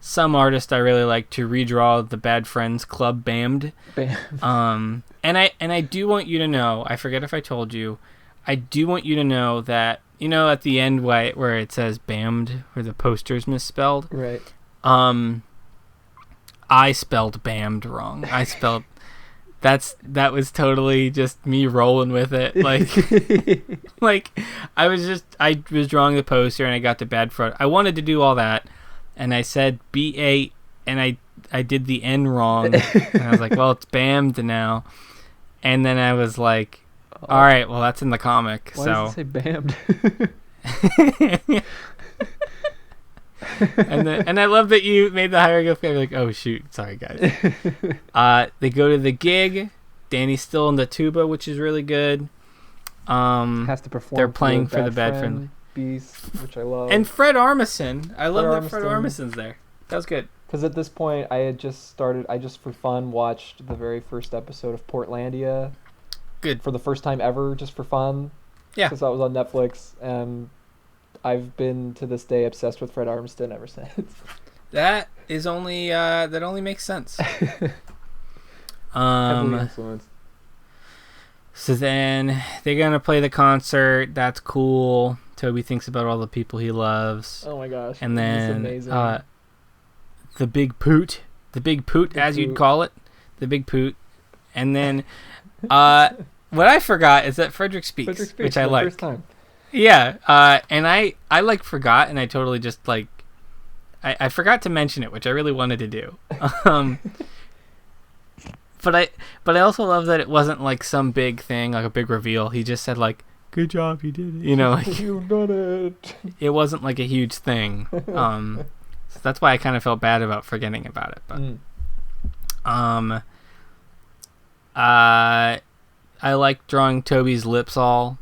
some artist I really like to redraw the Bad Friends Club BAMD. And I do want you to know, I forget if I told you, I do want you to know that, you know, at the end where it says BAMD, where the poster's misspelled. Right. I spelled BAMD wrong. That was totally just me rolling with it. Like, I was drawing the poster and I got to Bad Friends. I wanted to do all that. And I said B-A, and I did the N wrong. And I was like, well, it's BAMD now. And then I was like, all right, well, that's in the comic. Why does it say BAMD? and I love that you made the hieroglyphic. I'm like, oh, shoot. Sorry, guys. They go to the gig. Danny's still in the tuba, which is really good. Has to perform. They're playing for the Bad Friend Beast, which I love. And Fred Armisen. I love that Fred Armisen's there. That was good. Because at this point, I just for fun watched the very first episode of Portlandia. Good. For the first time ever, just for fun. Yeah. Because that was on Netflix, and I've been to this day obsessed with Fred Armisen ever since. That only makes sense. Heavily influenced. So then they're gonna play the concert. That's cool. Toby thinks about all the people he loves. Oh my gosh! And then the big poot, as you'd call it, the big poot. And then what I forgot is that Frederick speaks, which I like. First time. Yeah, and I forgot, and I totally just like I forgot to mention it, which I really wanted to do. But I also love that it wasn't like some big thing, like a big reveal. He just said like, "Good job, you did it." You know, like you done it. It wasn't like a huge thing. So that's why I kind of felt bad about forgetting about it. But I like drawing Toby's lips all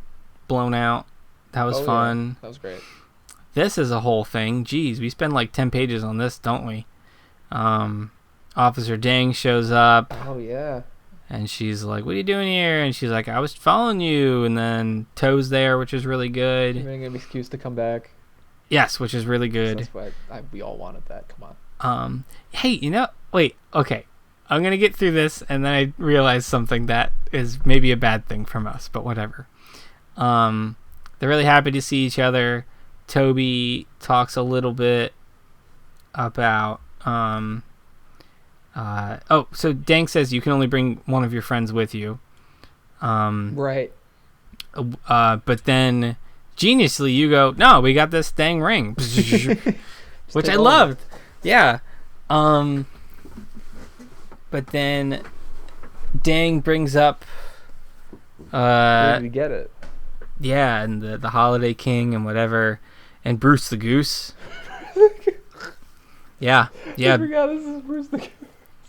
blown out. That was fun. Yeah. That was great. This is a whole thing. Jeez, we spend like 10 pages on this, don't we? Officer Dang shows up. Oh, yeah. And she's like, what are you doing here? And she's like, I was following you. And then Toe's there, which is really good. You're getting an excuse to come back. Yes, which is really good. That's why we all wanted that. Come on. Hey, wait, okay. I'm going to get through this, and then I realized something that is maybe a bad thing from us, but whatever. They're really happy to see each other. Toby talks a little bit about... so Dang says you can only bring one of your friends with you. Right. But then, geniusly, you go, no, we got this dang ring. Which I loved. Yeah. But then Dang brings up... where did we get it? Yeah, and the Holiday King and whatever. And Bruce the Goose. Yeah. I forgot this is Bruce the Goose.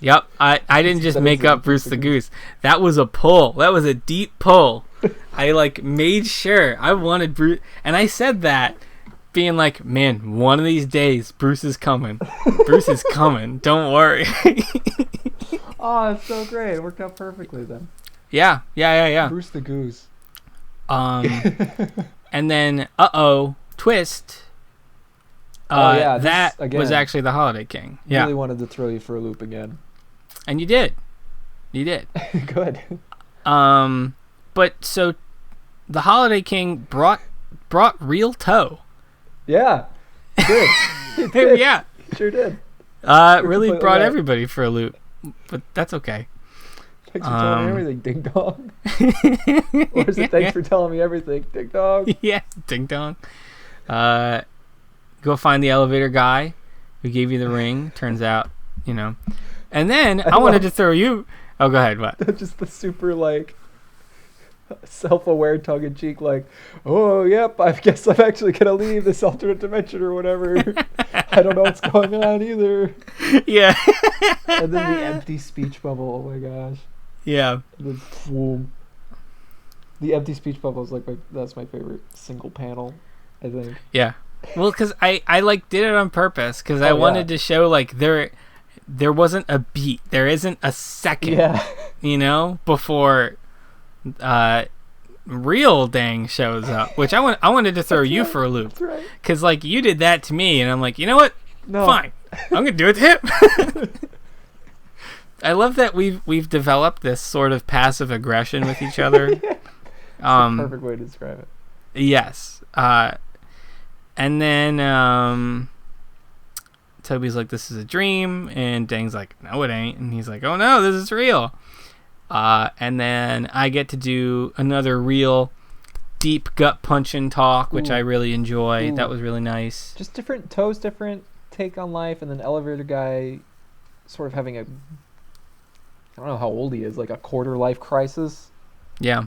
Yep, I didn't just make up Bruce the Goose. That was a pull. That was a deep pull. I made sure I wanted Bruce, and I said that, being like, man, one of these days Bruce is coming. Bruce is coming. Don't worry. Oh, it's so great. It worked out perfectly then. Yeah. Bruce the Goose. And then twist. That was actually the Holiday King. Yeah. Really wanted to throw you for a loop again. And you did. Good. But so the Holiday King brought real toe. Yeah. Good. He did. Yeah. Sure did. Really brought everybody for a loop. But that's okay. Thanks for telling me everything, ding dong. Or is it thanks for telling me everything, ding dong? Yeah, ding dong. Go find the elevator guy who gave you the ring. Turns out, And then I wanted to throw you. Oh, go ahead. What? Just the super self-aware tongue-in-cheek, oh yep, I guess I'm actually gonna leave this alternate dimension or whatever. I don't know what's going on either. Yeah. And then the empty speech bubble. Oh my gosh. Yeah. The empty speech bubble is that's my favorite single panel, I think. Yeah. Well, because I did it on purpose because I wanted to show there wasn't a beat, there isn't a second, before real dang shows up, which I wanted to throw you for a loop because you did that to me, and I'm like, you know what? No. Fine, I'm gonna do it to him. I love that we've developed this sort of passive aggression with each other. It's the perfect way to describe it. Yes. And then Toby's like, this is a dream, and Dang's like, no it ain't, and he's like, oh no, this is real. And then I get to do another real deep gut punching talk, which I really enjoy. That was really nice. Just different take on life, and then elevator guy sort of having I don't know how old he is, a quarter life crisis. Yeah.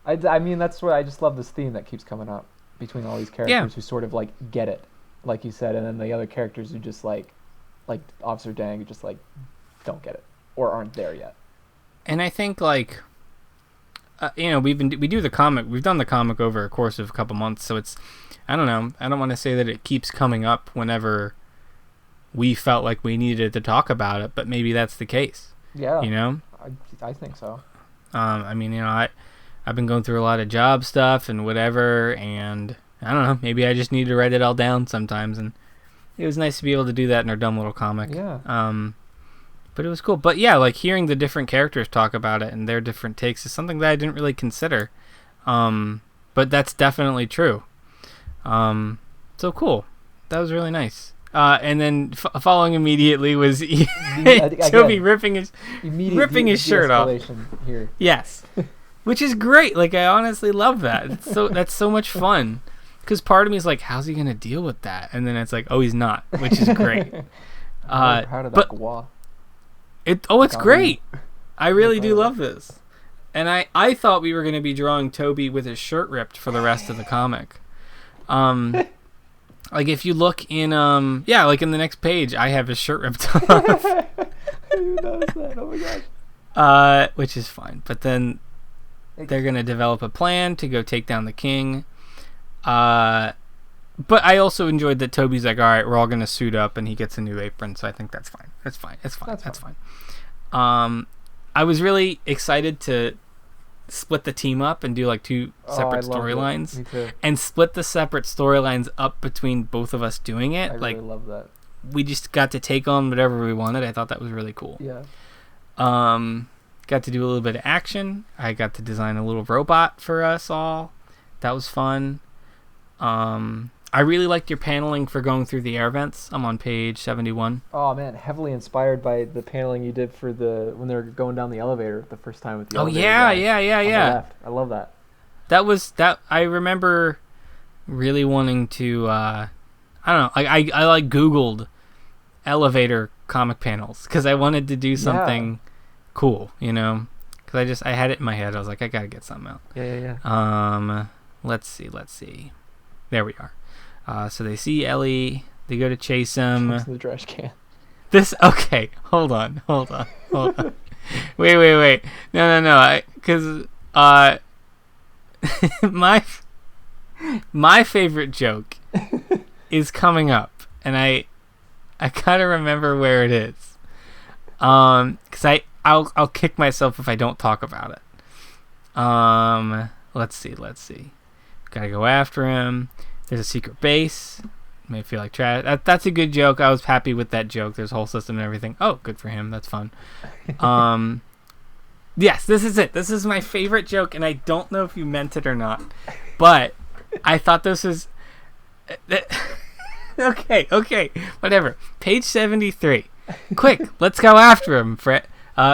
I mean, that's what I just love, this theme that keeps coming up between all these characters who sort of get it, like you said, and then the other characters who just like Officer Dang, who just don't get it or aren't there yet. And I think we do the comic. We've done the comic over a course of a couple months, so it's, I don't know. I don't want to say that it keeps coming up whenever we felt like we needed to talk about it, but maybe that's the case. Yeah. I think so. I mean, I've been going through a lot of job stuff and whatever, and I don't know. Maybe I just need to write it all down sometimes, and it was nice to be able to do that in our dumb little comic. Yeah. But it was cool. But yeah, hearing the different characters talk about it and their different takes is something that I didn't really consider. But that's definitely true. So cool. That was really nice. And then following immediately was Toby ripping his shirt off. Here. Yes. Which is great. I honestly love that. That's so much fun. Because part of me is like, how's he going to deal with that? And then it's like, oh, he's not, which is great. I'm proud of that gua. It's great. I really do love this. And I thought we were going to be drawing Toby with his shirt ripped for the rest of the comic. If you look in in the next page, I have his shirt ripped off. I didn't notice that. Oh my gosh. Which is fine. But then they're going to develop a plan to go take down the king. But I also enjoyed that Toby's like, all right, we're all going to suit up, and he gets a new apron, so I think that's fine. That's fine. I was really excited to split the team up and do two separate storylines. Me too. And split the separate storylines up between both of us doing it. I really love that. We just got to take on whatever we wanted. I thought that was really cool. Yeah. Got to do a little bit of action. I got to design a little robot for us all. That was fun. I really liked your paneling for going through the air vents. I'm on page 71. Oh man, heavily inspired by the paneling you did for when they were going down the elevator the first time with the elevator. Yeah. I love that. That was that. I remember really wanting to. I don't know. I Googled elevator comic panels because I wanted to do something cool. Because I had it in my head. I was like, I gotta get something out. Yeah. Let's see. There we are. So they see Ellie. They go to chase him. Jumps in the trash can. Okay. Hold on. Wait. No. Because my favorite joke is coming up, and I gotta remember where it is. Because I'll kick myself if I don't talk about it. Let's see. Gotta go after him. There's a secret base. May feel like trash. That's a good joke. I was happy with that joke. There's a whole system and everything. Oh, good for him. That's fun. Yes, this is it. This is my favorite joke, and I don't know if you meant it or not, but I thought this was... Okay, whatever. Page 73. Quick, let's go after him, Fred.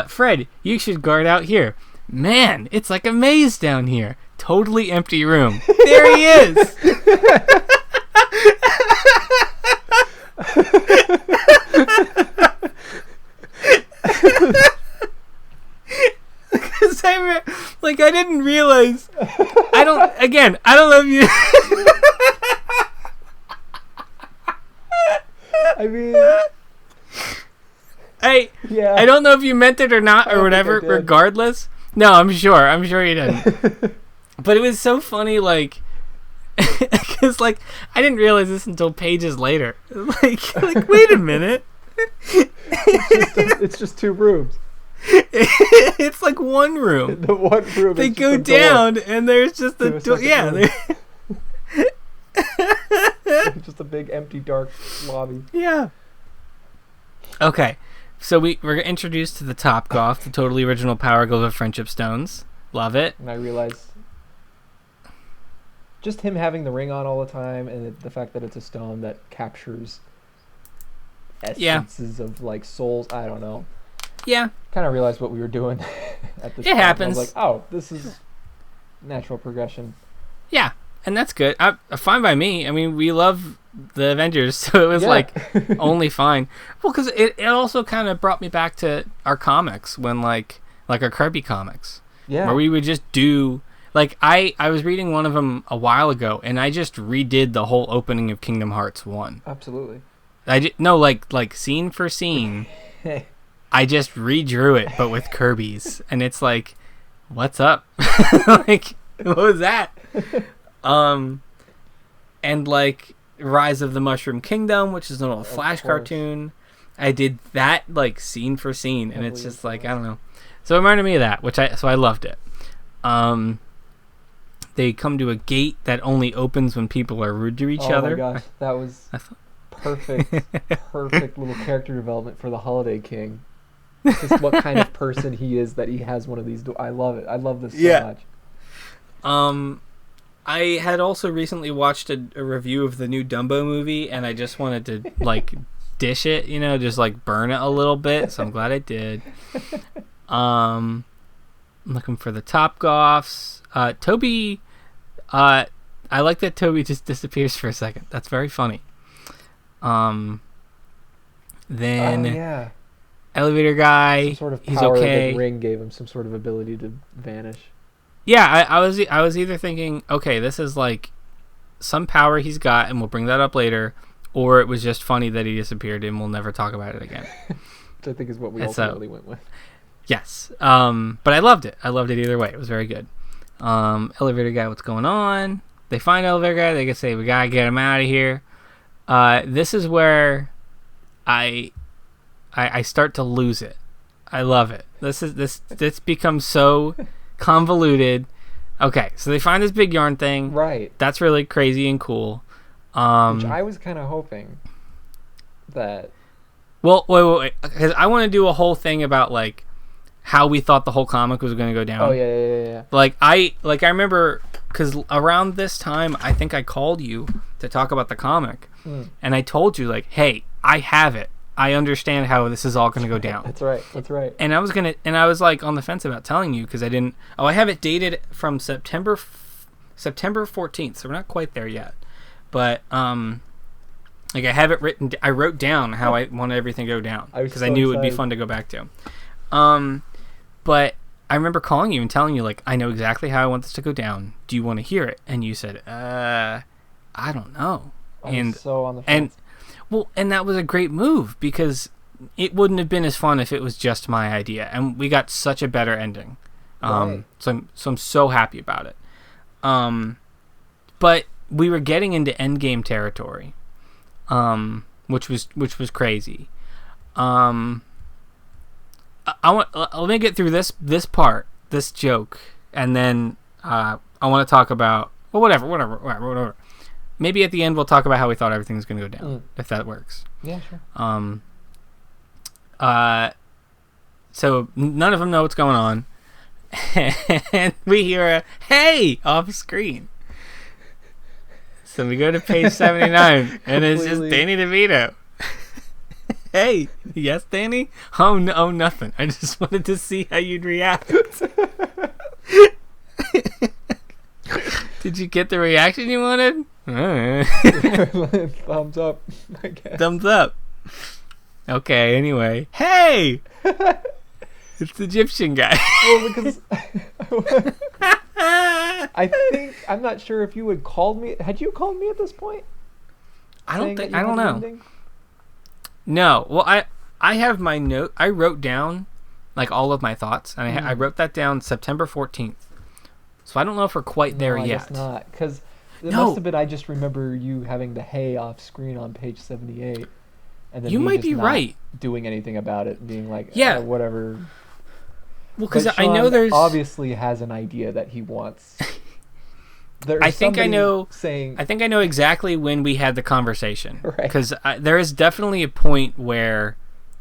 Fred, you should guard out here. Man, it's like a maze down here. Totally empty room. There he is! Because I didn't realize. I don't know if you. I mean, I don't know if you meant it or not or whatever. Regardless, no, I'm sure you didn't. But it was so funny, like, because like I didn't realize this until pages later. Like wait a minute. It's just 2 rooms. It's like one room. The one room. They go down, and there's just a door. Yeah. Just a big, empty, dark lobby. Yeah. Okay, so we're introduced to the Top Golf, the totally original Power Glove of Friendship Stones. Love it. And I realized just him having the ring on all the time, and the fact that it's a stone that captures essences of like souls. I don't know. Yeah. Kind of realized what we were doing at this It point. happens. I was like, oh, this is natural progression. Yeah, and that's good. Fine by me. I mean, we love the Avengers, so it was like only fine. Well, because it also kind of brought me back to our comics when like our Kirby comics. Yeah. Where we would just do... Like, I was reading one of them a while ago, and I just redid the whole opening of Kingdom Hearts 1. Absolutely. Like scene for scene... I just redrew it, but with Kirby's, and it's like, what's up? Like, what was that? And like Rise of the Mushroom Kingdom, which is an old Flash cartoon. I did that like scene for scene, and it's just like, I don't know. So it reminded me of that, so I loved it. They come to a gate that only opens when people are rude to each other. Oh my gosh, that was perfect little character development for the Holiday King. Just what kind of person he is that he has one of these. I love it. I love this so much. I had also recently watched a review of the new Dumbo movie, and I just wanted to like dish it, just like burn it a little bit. So I'm glad I did. I'm looking for the Top Goffs. Toby. I like that Toby just disappears for a second. That's very funny. Then elevator guy. Some sort of he's power okay. that ring gave him some sort of ability to vanish. Yeah, I was either thinking, okay, this is like some power he's got, and we'll bring that up later, or it was just funny that he disappeared and we'll never talk about it again. Which I think is what we ultimately went with. Yes. But I loved it. I loved it either way. It was very good. Elevator guy, what's going on? They find elevator guy. They can say, we gotta get him out of here. This is where I start to lose it. I love it. This becomes so convoluted. Okay, so they find this big yarn thing. Right. That's really crazy and cool. Which I was kind of hoping that... Well, wait. Because I want to do a whole thing about, like, how we thought the whole comic was going to go down. Oh, yeah. Like, I remember... Because around this time, I think I called you to talk about the comic. And I told you, like, hey, I have it. I understand how this is all going to go down. That's right. And I was like on the fence about telling you because I didn't. Oh, I have it dated from September 14th, so we're not quite there yet. But like I have it written. I wrote down how I wanted everything to go down because I knew it would be fun to go back to. But I remember calling you and telling you like I know exactly how I want this to go down. Do you want to hear it? And you said, I don't know. I was so on the fence. And that was a great move because it wouldn't have been as fun if it was just my idea, and we got such a better ending. Right. So I'm so happy about it. But we were getting into endgame territory, which was crazy. Let me get through this part, this joke, and then I want to talk about whatever. Maybe at the end we'll talk about how we thought everything was going to go down, if that works. Yeah, sure. So none of them know what's going on, and we hear a "hey" off screen. So we go to page 79, and it's just Danny DeVito. Hey, yes, Danny? Oh, no, nothing. I just wanted to see how you'd react. Did you get the reaction you wanted? Thumbs up, I guess. Thumbs up. Okay, anyway. Hey! It's the Egyptian guy. Well, because I'm not sure if you had called me. Had you called me at this point? I don't know. No. Well, I have my note. I wrote down like all of my thoughts, and I wrote that down September 14th. So I don't know if we're quite there yet. I guess not, because it must have been. I just remember you having the "hey" off screen on page 78, and then you might be not right. Doing anything about it, and being like, yeah, whatever. Well, because I know there's obviously has an idea that he wants. I think I know exactly when we had the conversation. Right. Because there is definitely a point where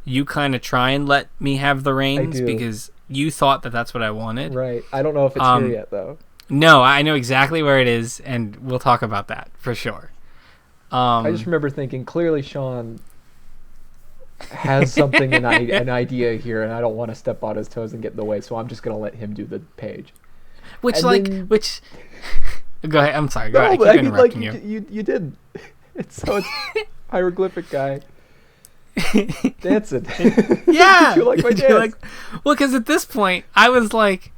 you kind of try and let me have the reins because you thought that that's what I wanted. Right. I don't know if it's here yet, though. No, I know exactly where it is, and we'll talk about that for sure. I just remember thinking, clearly Sean has something, an idea here, and I don't want to step on his toes and get in the way, so I'm just going to let him do the page. Go ahead. I'm sorry. Go ahead. I keep interrupting you. You did. It's hieroglyphic guy dancing. Yeah. Did you like my dance? Well, because at this point, I was like,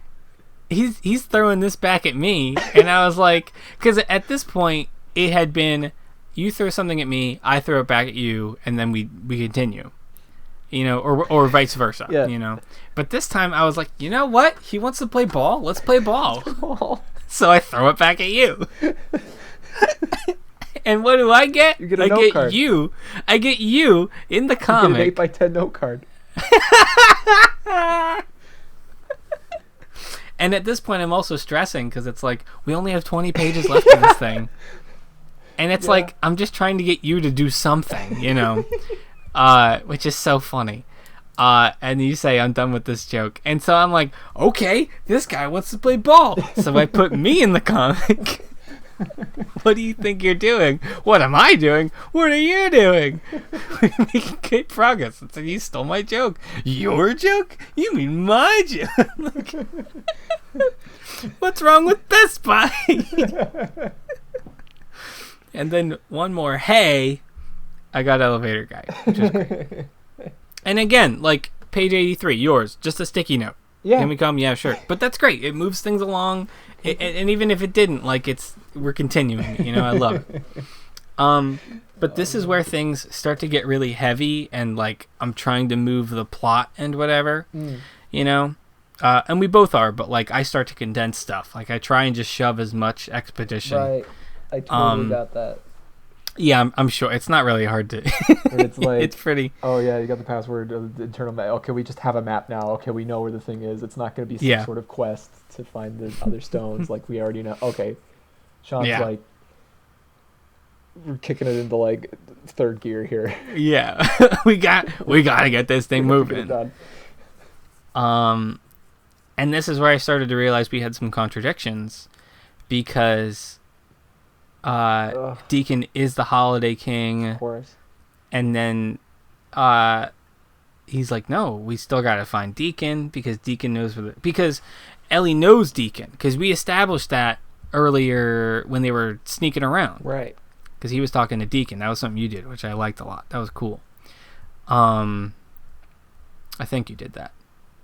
he's throwing this back at me, and I was like, because at this point, it had been, you throw something at me, I throw it back at you, and then we continue. Or vice versa. Yeah. But this time I was like, you know what? He wants to play ball. Let's play ball. So I throw it back at you. And what do I get? You get a note card. I get you in the comic. You get an 8x10 note card. And at this point I'm also stressing because it's like we only have 20 pages left of this thing. And it's like I'm just trying to get you to do something, which is so funny. And you say, I'm done with this joke. And so I'm like, okay, this guy wants to play ball. So I put me in the comic. What do you think you're doing? What am I doing? What are you doing? We're making great progress. And so you stole my joke. Your joke? You mean my joke? What's wrong with this bike? And then one more, hey, I got elevator guy, which is great. And again, like page 83, yours, just a sticky note. Yeah. Can we come? Yeah, sure. But that's great. It moves things along. And even if it didn't, like we're continuing. I love it. But this is where things start to get really heavy, and like I'm trying to move the plot and whatever. And we both are, but like I start to condense stuff. Like I try and just shove as much expedition. Right. I totally got that. Yeah, I'm sure it's not really hard to. It's like it's pretty. Oh yeah, you got the password, the internal map. Okay, we just have a map now. Okay, we know where the thing is. It's not going to be some sort of quest to find the other stones. Like we already know. Okay, Sean's like, we're kicking it into like third gear here. Yeah, we got to get this thing moving. And this is where I started to realize we had some contradictions, because Deacon is the Holiday King, of course, and then he's like, no, we still gotta find Deacon, because Deacon knows because Ellie knows Deacon, because we established that earlier when they were sneaking around, right? Because he was talking to Deacon. That was something you did, which I liked a lot. That was cool. I think you did that.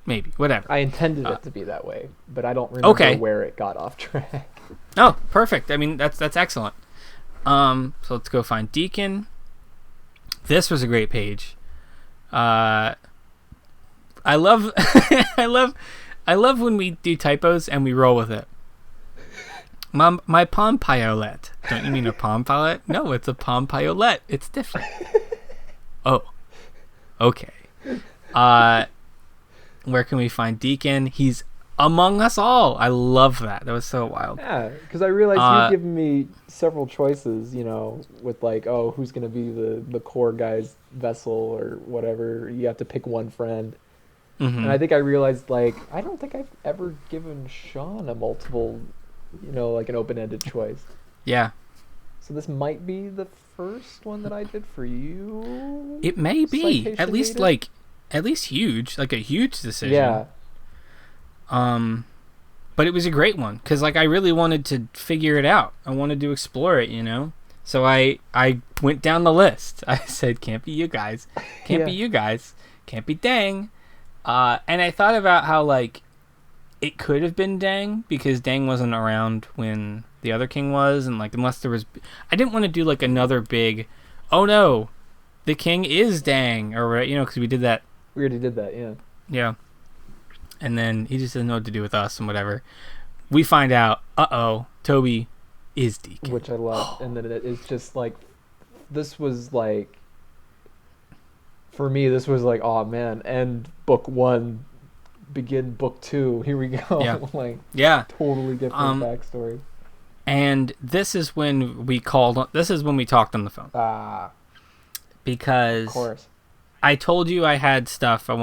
Maybe. Whatever. I intended it to be that way, but I don't remember where it got off track. Oh, perfect. I mean, that's excellent. So let's go find Deacon. This was a great page. I love I love when we do typos and we roll with it. My Palm Pilot. Don't you mean a Palm Pilot? No, it's a Palm Pilot. It's different. Oh. Okay. Where can we find Deacon? He's among us all. I love that. That was so wild. Yeah, because I realized you've given me several choices, with like, oh, who's going to be the core guy's vessel or whatever. You have to pick one friend. Mm-hmm. And I think I realized, like, I don't think I've ever given Sean a multiple, like an open-ended choice. Yeah. So this might be the first one that I did for you. It may be. At least huge. Like a huge decision. Yeah. But it was a great one because like I really wanted to figure it out. I wanted to explore it, So I went down the list. I said, "Can't be you guys. Can't be you guys. Can't be Dang." And I thought about how like it could have been Dang because Dang wasn't around when the other king was, and like unless there was, I didn't want to do like another big, oh no, the king is Dang, or because we did that. We already did that, yeah. Yeah. And then he just doesn't know what to do with us and whatever. We find out, Toby is Deacon. Which I love. And then it's just like, this was like, for me, this was like, oh man, end book 1, begin book 2. Here we go. Yeah. Totally different backstory. And this is when we talked on the phone. Because. Of course. I told you I had stuff I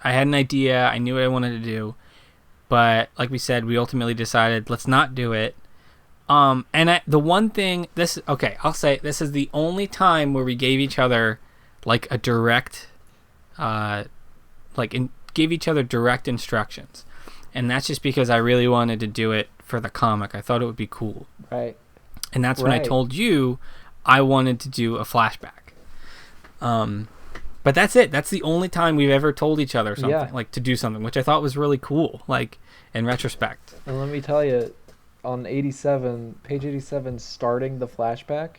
had an idea, I knew what I wanted to do, but like we said, we ultimately decided let's not do it. And the one thing, I'll say this is the only time where we gave each other like a direct, gave each other direct instructions. And that's just because I really wanted to do it for the comic. I thought it would be cool. Right. And that's when I told you I wanted to do a flashback. But that's it. That's the only time we've ever told each other something, like to do something, which I thought was really cool, like in retrospect. And let me tell you, on page 87, starting the flashback,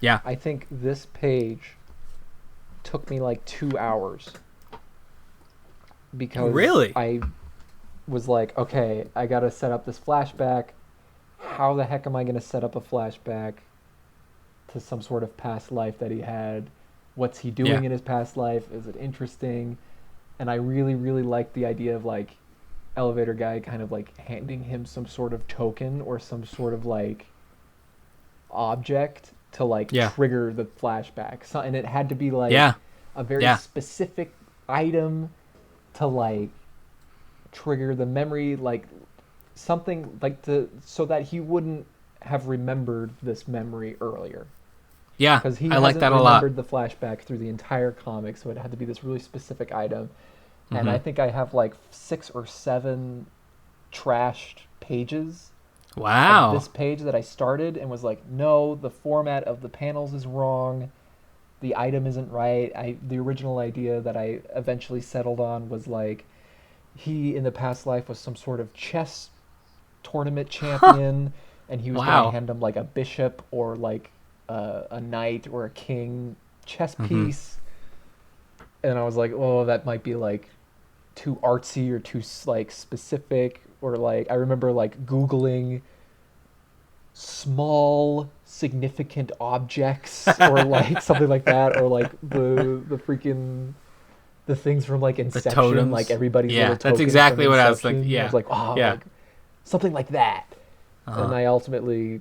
I think this page took me like 2 hours. Because really? I was like, okay, I got to set up this flashback. How the heck am I going to set up a flashback to some sort of past life that he had? What's he doing in his past life? Is it interesting? And I really, really liked the idea of like elevator guy kind of like handing him some sort of token or some sort of like object to like trigger the flashback. So, and it had to be like a very specific item to like trigger the memory, like something like so that he wouldn't have remembered this memory earlier. Yeah, because he I like that a lot. Remembered the flashback through the entire comic, so it had to be this really specific item. And I think I have like 6 or 7 trashed pages. Wow. Of this page that I started and was like, no, the format of the panels is wrong. The item isn't right. The original idea that I eventually settled on was like, he in the past life was some sort of chess tournament champion, and he was going to hand him like a bishop or like a knight or a king chess piece. And I was like, oh, that might be like too artsy or too like specific, or like I remember like Googling small significant objects or like something like that, or like the freaking the things from like Inception, like everybody's little tokens. That's exactly what I was thinking. I was like, oh, like, something like that. And I ultimately,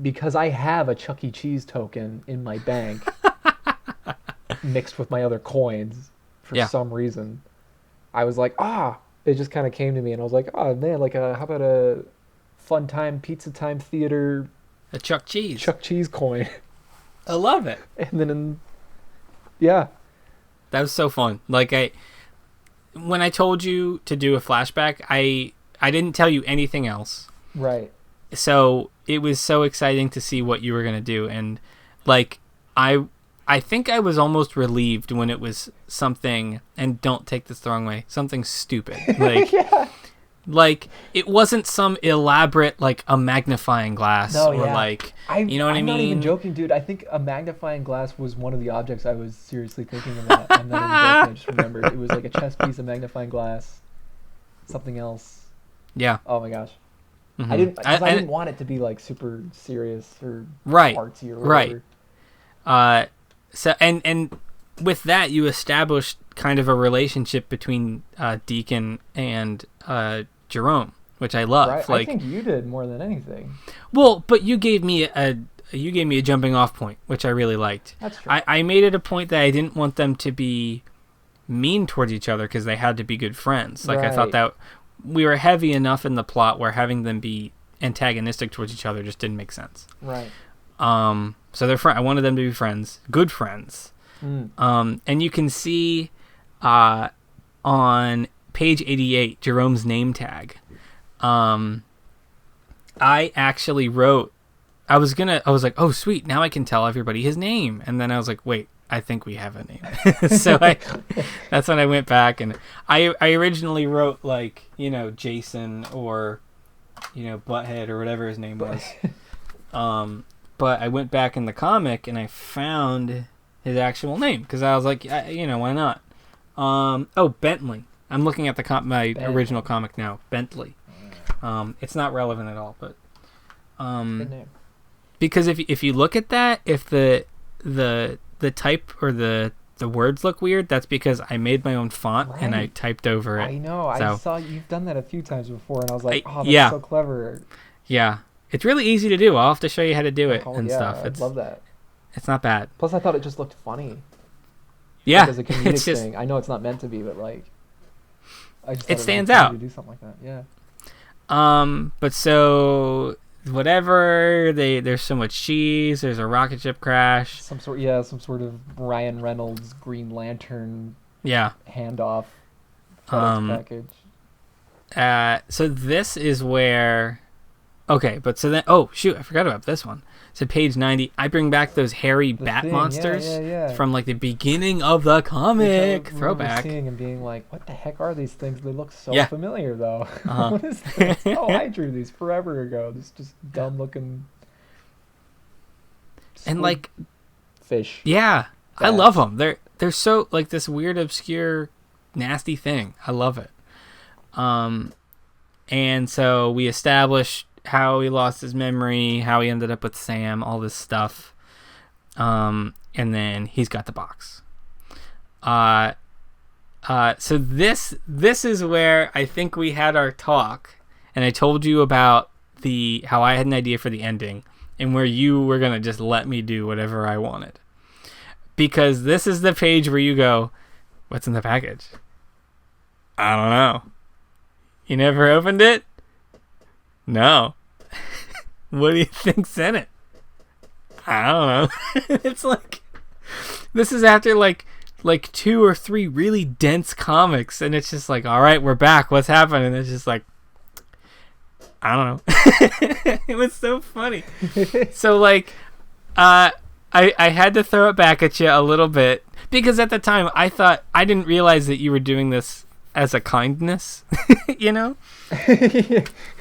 because I have a Chuck E. Cheese token in my bank mixed with my other coins for some reason, I was like, it just kind of came to me, and I was like, oh man, like how about a Fun Time Pizza Time Theater, a Chuck Cheese coin. I love it. And then that was so fun. Like when I told you to do a flashback, I didn't tell you anything else. Right. So it was so exciting to see what you were going to do. And like, I think I was almost relieved when it was something, and don't take this the wrong way, something stupid. Like, like it wasn't some elaborate, like a magnifying glass like, you know what I mean? I'm not even joking, dude. I think a magnifying glass was one of the objects I was seriously thinking about. I'm not even joking. I just remembered. It was like a chess piece, a magnifying glass, something else. Yeah. Oh my gosh. I didn't want it to be like super serious or artsy or whatever. Right. So and with that, you established kind of a relationship between Deacon and Jerome, which I love. Right. Like, I think you did more than anything. Well, but you gave me a jumping off point, which I really liked. That's true. I made it a point that I didn't want them to be mean towards each other because they had to be good friends. Like, I thought that we were heavy enough in the plot where having them be antagonistic towards each other just didn't make sense. Right. So they're I wanted them to be friends, good friends. And you can see on page 88 Jerome's name tag. I actually wrote. I was like, oh sweet, now I can tell everybody his name. And then I was like, wait, I think we have a name. So that's when I went back, and I originally wrote, like, you know, Jason or, you know, Butthead or whatever his name was. But I went back in the comic and I found his actual name because I was like, you know, why not? Oh, Bentley. I'm looking at the my original comic now, Bentley. It's not relevant at all, but Good name. Because if you look at that, if the type or the words look weird, that's because I made my own font and I typed over it. I know. So, I saw you've done that a few times before, and I was like, oh, that's so clever. Yeah. It's really easy to do. I'll have to show you how to do it stuff. I love that. It's not bad. Plus, I thought it just looked funny. Yeah. Like, as a comedic thing. I know it's not meant to be, but, like, I just it stands out. To do something like that. Yeah. But so whatever, there's so much cheese. There's a rocket ship crash. Some sort of Ryan Reynolds Green Lantern. Yeah. Handoff. Package. So this is where. Okay, but so then, oh shoot, I forgot about this one. So page 90, I bring back those hairy bat monsters from like the beginning of the comic. Throwback. Seeing and being like, what the heck are these things? They look so familiar though. What is this? Oh, I drew these forever ago. This just dumb looking. And like fish. Yeah, bats. I love them. They're so like this weird, obscure, nasty thing. I love it. And so we establish how he lost his memory, how he ended up with Sam, all this stuff. And then he's got the box. So this is where I think we had our talk, and I told you about how I had an idea for the ending, and where you were gonna just let me do whatever I wanted. Because this is the page where you go, what's in the package? I don't know. You never opened it? No. What do you think's in it? I don't know. It's like, this is after like 2 or 3 really dense comics, and it's just like, all right, we're back. What's happening? And it's just like, I don't know. It was so funny. So like, I had to throw it back at you a little bit because at the time I didn't realize that you were doing this as a kindness, you know?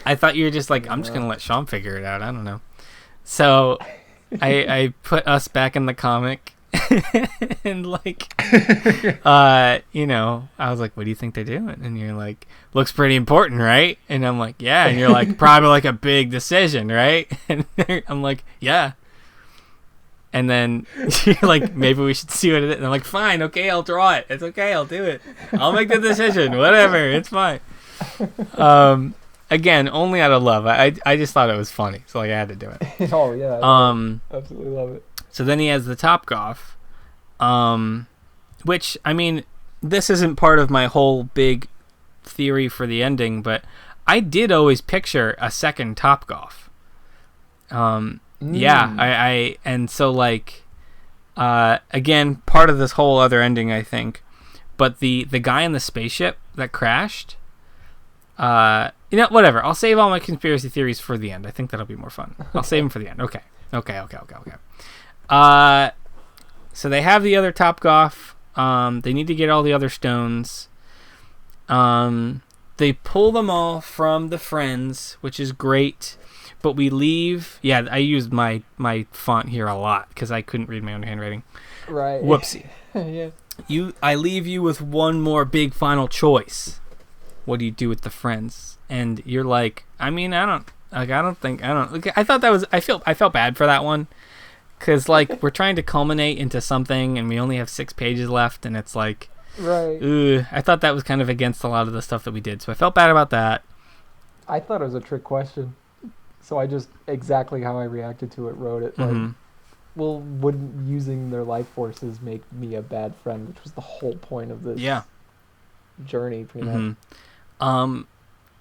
I thought you were just like, I'm just going to let Sean figure it out. I don't know. So I put us back in the comic and like, you know, I was like, what do you think they're doing? And you're like, looks pretty important, right? And I'm like, yeah. And you're like, probably like a big decision, right? And I'm like, yeah. And then you're like, maybe we should see what it is. And I'm like, fine, okay, I'll draw it. It's okay, I'll do it. I'll make the decision. Whatever, it's fine. Again, only out of love. I just thought it was funny, so like I had to do it. Oh yeah. Absolutely love it. So then he has the Topgolf, which, I mean, this isn't part of my whole big theory for the ending, but I did always picture a second Topgolf. Yeah, I and so like, again, part of this whole other ending, I think, but the guy in the spaceship that crashed, you know, whatever. I'll save all my conspiracy theories for the end. I think that'll be more fun. I'll save them for the end. Okay. So they have the other Topgolf. They need to get all the other stones. They pull them all from the friends, which is great. But we leave. Yeah, I used my font here a lot because I couldn't read my own handwriting. Right. Whoopsie. Yeah. I leave you with one more big final choice. What do you do with the friends? And you're like, I mean, I thought that was. I felt bad for that one, because like we're trying to culminate into something, and we only have 6 pages left, and it's like, right. I thought that was kind of against a lot of the stuff that we did, so I felt bad about that. I thought it was a trick question, so I just exactly how I reacted to it wrote it. Like, well, wouldn't using their life forces make me a bad friend, which was the whole point of this journey, pretty much.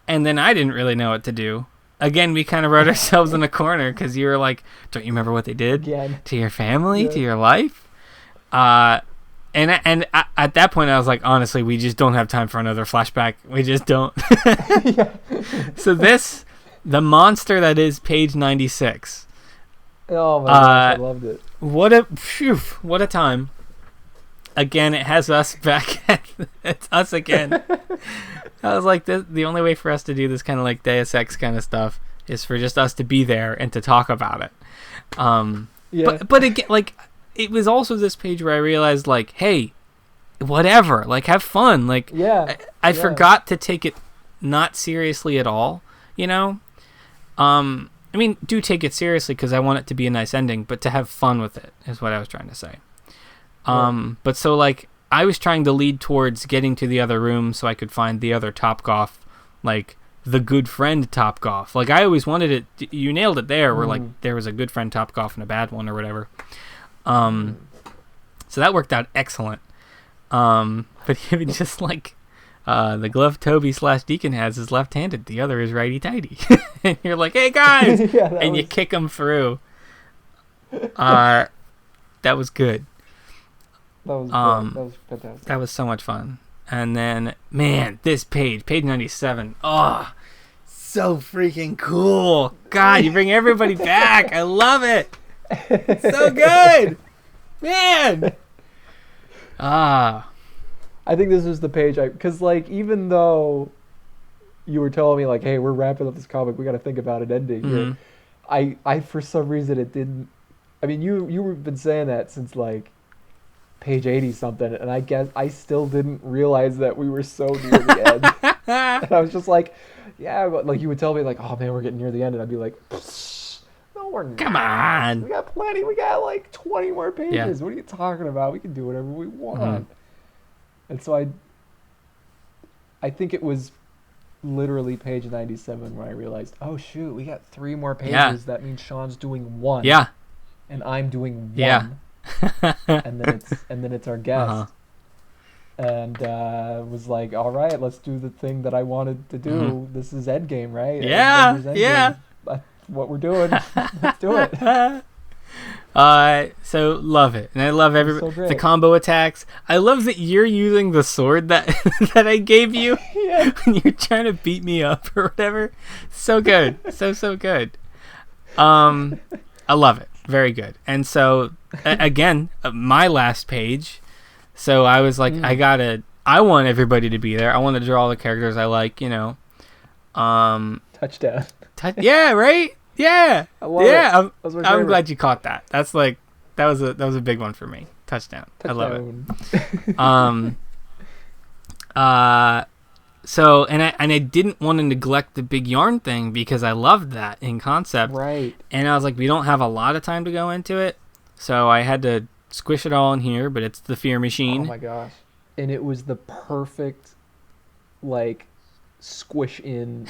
And then I didn't really know what to do. Again, we kind of wrote ourselves in a corner because you were like, don't you remember what they did to your family, to your life? And at that point, I was like, honestly, we just don't have time for another flashback. We just don't. So the monster that is page 96. Oh my gosh, I loved it. What a time. Again, it has us back. It's us again. I was like, the only way for us to do this kind of like Deus Ex kind of stuff is for just us to be there and to talk about it. But again, like, it was also this page where I realized, like, hey, whatever, like, have fun. Like, I forgot to take it not seriously at all, you know? I mean, do take it seriously because I want it to be a nice ending, but to have fun with it is what I was trying to say. But so, like, I was trying to lead towards getting to the other room so I could find the other Topgolf, like, the good friend Topgolf. Like, I always wanted it. You nailed it there, where, like, there was a good friend Topgolf and a bad one or whatever. So that worked out excellent. But even just, like, the glove Toby / Deacon has is left-handed. The other is righty-tighty. And you're like, hey, guys! You kick them through. That was good. That was good. That was fantastic. That was so much fun. And then, man, this page 97. Oh, so freaking cool. God, you bring everybody back. I love it. It's so good. Man. I think this is the page because, like, even though you were telling me, like, hey, we're wrapping up this comic, we got to think about an ending here. I for some reason it didn't. I mean, you've been saying that since, like, page 80 something, and I guess I still didn't realize that we were so near the end. And I was just like, yeah, but, like, you would tell me, like, oh man, we're getting near the end, and I'd be like, no, we're not. Come on, we got plenty. We got like 20 more pages. What are you talking about? We can do whatever we want. And so I think it was literally page 97 where I realized, oh shoot, we got 3 more pages. That means Sean's doing 1. And I'm doing 1. and then it's our guest. And was like, all right, let's do the thing that I wanted to do. This is Endgame, right? Yeah. That's what we're doing. Let's do it. So love it, and I love the combo attacks. I love that you're using the sword that I gave you when you're trying to beat me up or whatever. So good, so good. I love it. Very good. And so again, my last page. So I was like, I want everybody to be there. I want to draw all the characters I like, you know. Touchdown. Yeah, right? Yeah. I love it. I'm glad you caught that. That's like that was a big one for me. Touchdown. I love it. So and I didn't want to neglect the big yarn thing because I loved that in concept. Right. And I was like, we don't have a lot of time to go into it. So I had to squish it all in here, but it's the fear machine. Oh my gosh. And it was the perfect, like, squish in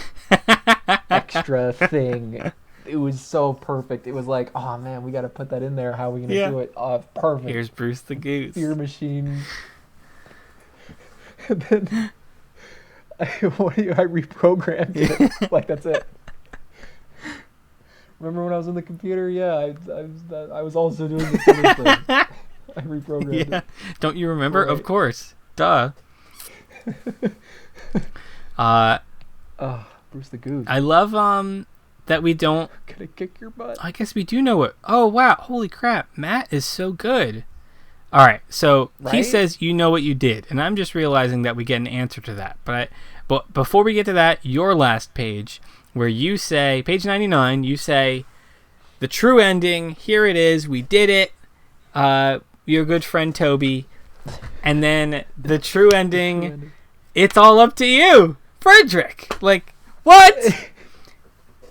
extra thing. It was so perfect. It was like, oh man, we got to put that in there. How are we going to do it? Oh, perfect. Here's Bruce the Goose. Fear machine. And then I reprogrammed it. Like, that's it. Remember when I was on the computer? Yeah, I was also doing the same thing. I reprogrammed it. Don't you remember? Right. Of course. Duh. Bruce the Goose. I love that we don't. Gonna kick your butt. I guess we do know it. Oh wow! Holy crap! Matt is so good. All right, so he says you know what you did, and I'm just realizing that we get an answer to that. But before we get to that, your last page, where you say page 99, you say the true ending. Here it is. We did it. Your good friend Toby, and then the true ending. It's all up to you, Frederick. Like what?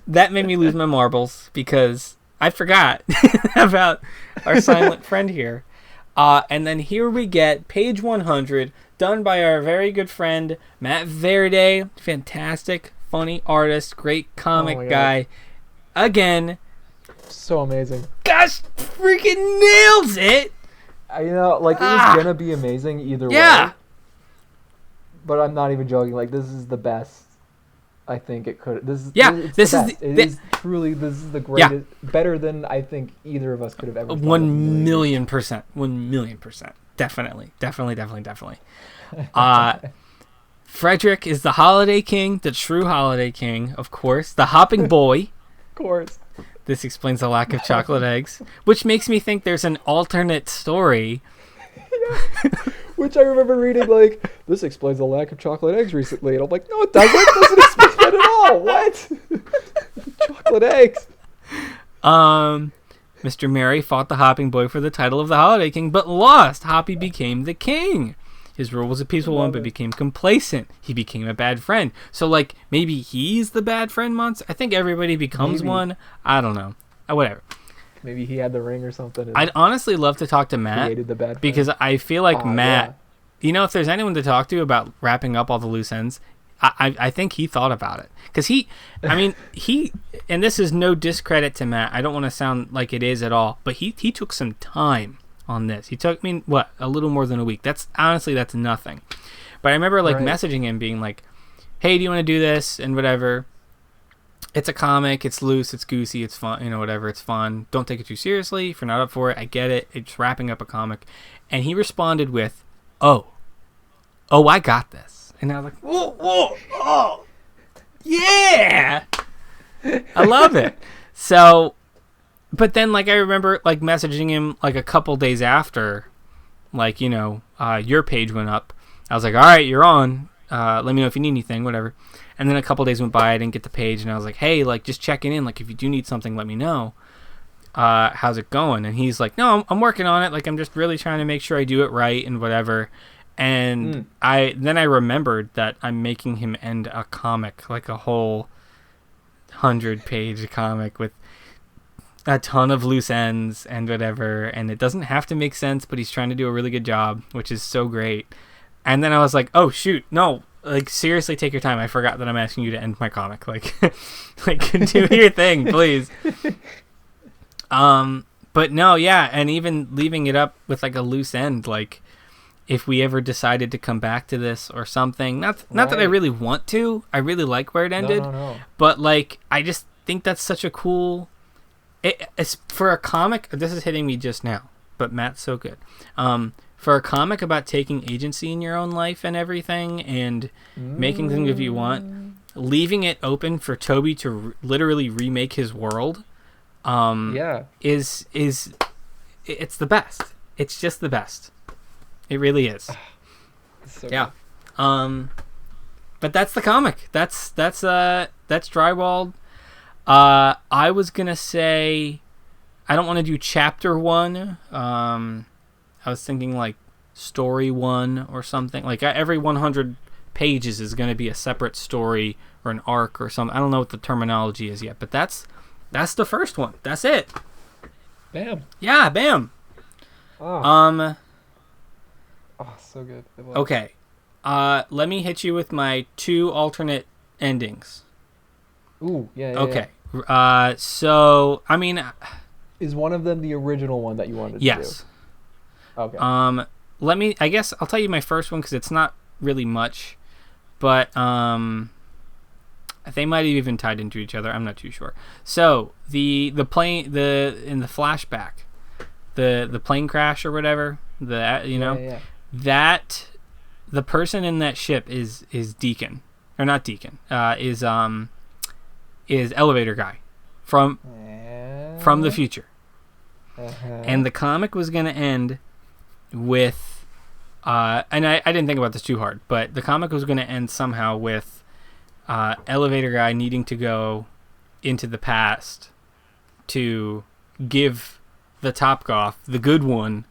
That made me lose my marbles because I forgot about our silent friend here. And then here we get page 100, done by our very good friend Matt Verde. Fantastic, funny artist, great comic my guy. Again, so amazing. gosh, freaking nails it. You know, like, it was gonna be amazing either way. But I'm not even joking. Like, this is the best. I think it could. This is truly the greatest. Better than I think either of us could have ever. 1,000,000%. 1,000,000%. Definitely. Frederick is the holiday king, the true holiday king, of course. The hopping boy. Of course. This explains the lack of chocolate eggs, which makes me think there's an alternate story. Which I remember reading, like, this explains the lack of chocolate eggs recently. And I'm like, no, it doesn't. It doesn't explain that at all. What? Chocolate eggs. Mr. Merry fought the hopping boy for the title of the holiday king, but lost. Hoppy became the king. His rule was a peaceful one, but became complacent. He became a bad friend. So, like, maybe he's the bad friend monster? I think everybody becomes one. I don't know. Whatever. Maybe he had the ring or something. I'd honestly love to talk to Matt because I feel like Matt, you know, if there's anyone to talk to about wrapping up all the loose ends, I think he thought about it. Because and this is no discredit to Matt. I don't want to sound like it is at all, but he took some time on this. He took me, a little more than a week. That's nothing. But I remember messaging him being like, hey, do you want to do this? And whatever. It's a comic. It's loose. It's goosey. It's fun. You know, whatever. It's fun. Don't take it too seriously. If you're not up for it, I get it. It's wrapping up a comic. And he responded with, oh, I got this. And I was like, whoa, oh, yeah. I love it. So, but then, like, I remember, like, messaging him, like, a couple days after, like, you know, your page went up. I was like, all right, you're on. Let me know if you need anything, whatever. And then a couple days went by, I didn't get the page, and I was like, hey, like, just checking in. Like, if you do need something, let me know. How's it going? And he's like, no, I'm working on it. Like, I'm just really trying to make sure I do it right and whatever. And I remembered that I'm making him end a comic, like a whole 100-page comic with a ton of loose ends and whatever. And it doesn't have to make sense, but he's trying to do a really good job, which is so great. And then I was like, oh, shoot, no. Like, seriously, take your time. I forgot that I'm asking you to end my comic. Like, do your thing, please. But no, yeah, and even leaving it up with, like, a loose end, like, if we ever decided to come back to this or something, not that I really want to. I really like where it ended. No. But, like, I just think that's such a cool... It's for a comic, this is hitting me just now, but Matt's so good. For a comic about taking agency in your own life and everything and making things if you want, leaving it open for Toby to literally remake his world is it's the best. It's just the best. It really is. So yeah. But that's the comic. That's Drywalled. I was going to say I don't want to do chapter 1. I was thinking like story 1 or something. Like every 100 pages is going to be a separate story or an arc or something. I don't know what the terminology is yet, but that's the first one. That's it. Bam. Yeah, bam. Oh, so good. Okay. Let me hit you with my 2 alternate endings. Ooh, yeah. Okay. Yeah. So, I mean, is one of them the original one that you wanted to do? Yes. Okay. I guess I'll tell you my first one because it's not really much, but they might have even tied into each other. I'm not too sure. So the plane in the flashback, the plane crash or whatever, that the person in that ship is Deacon or not Deacon is elevator guy from the future. And the comic was going to end with and I didn't think about this too hard, but the comic was going to end somehow with elevator guy needing to go into the past to give the Topgolf, the good one,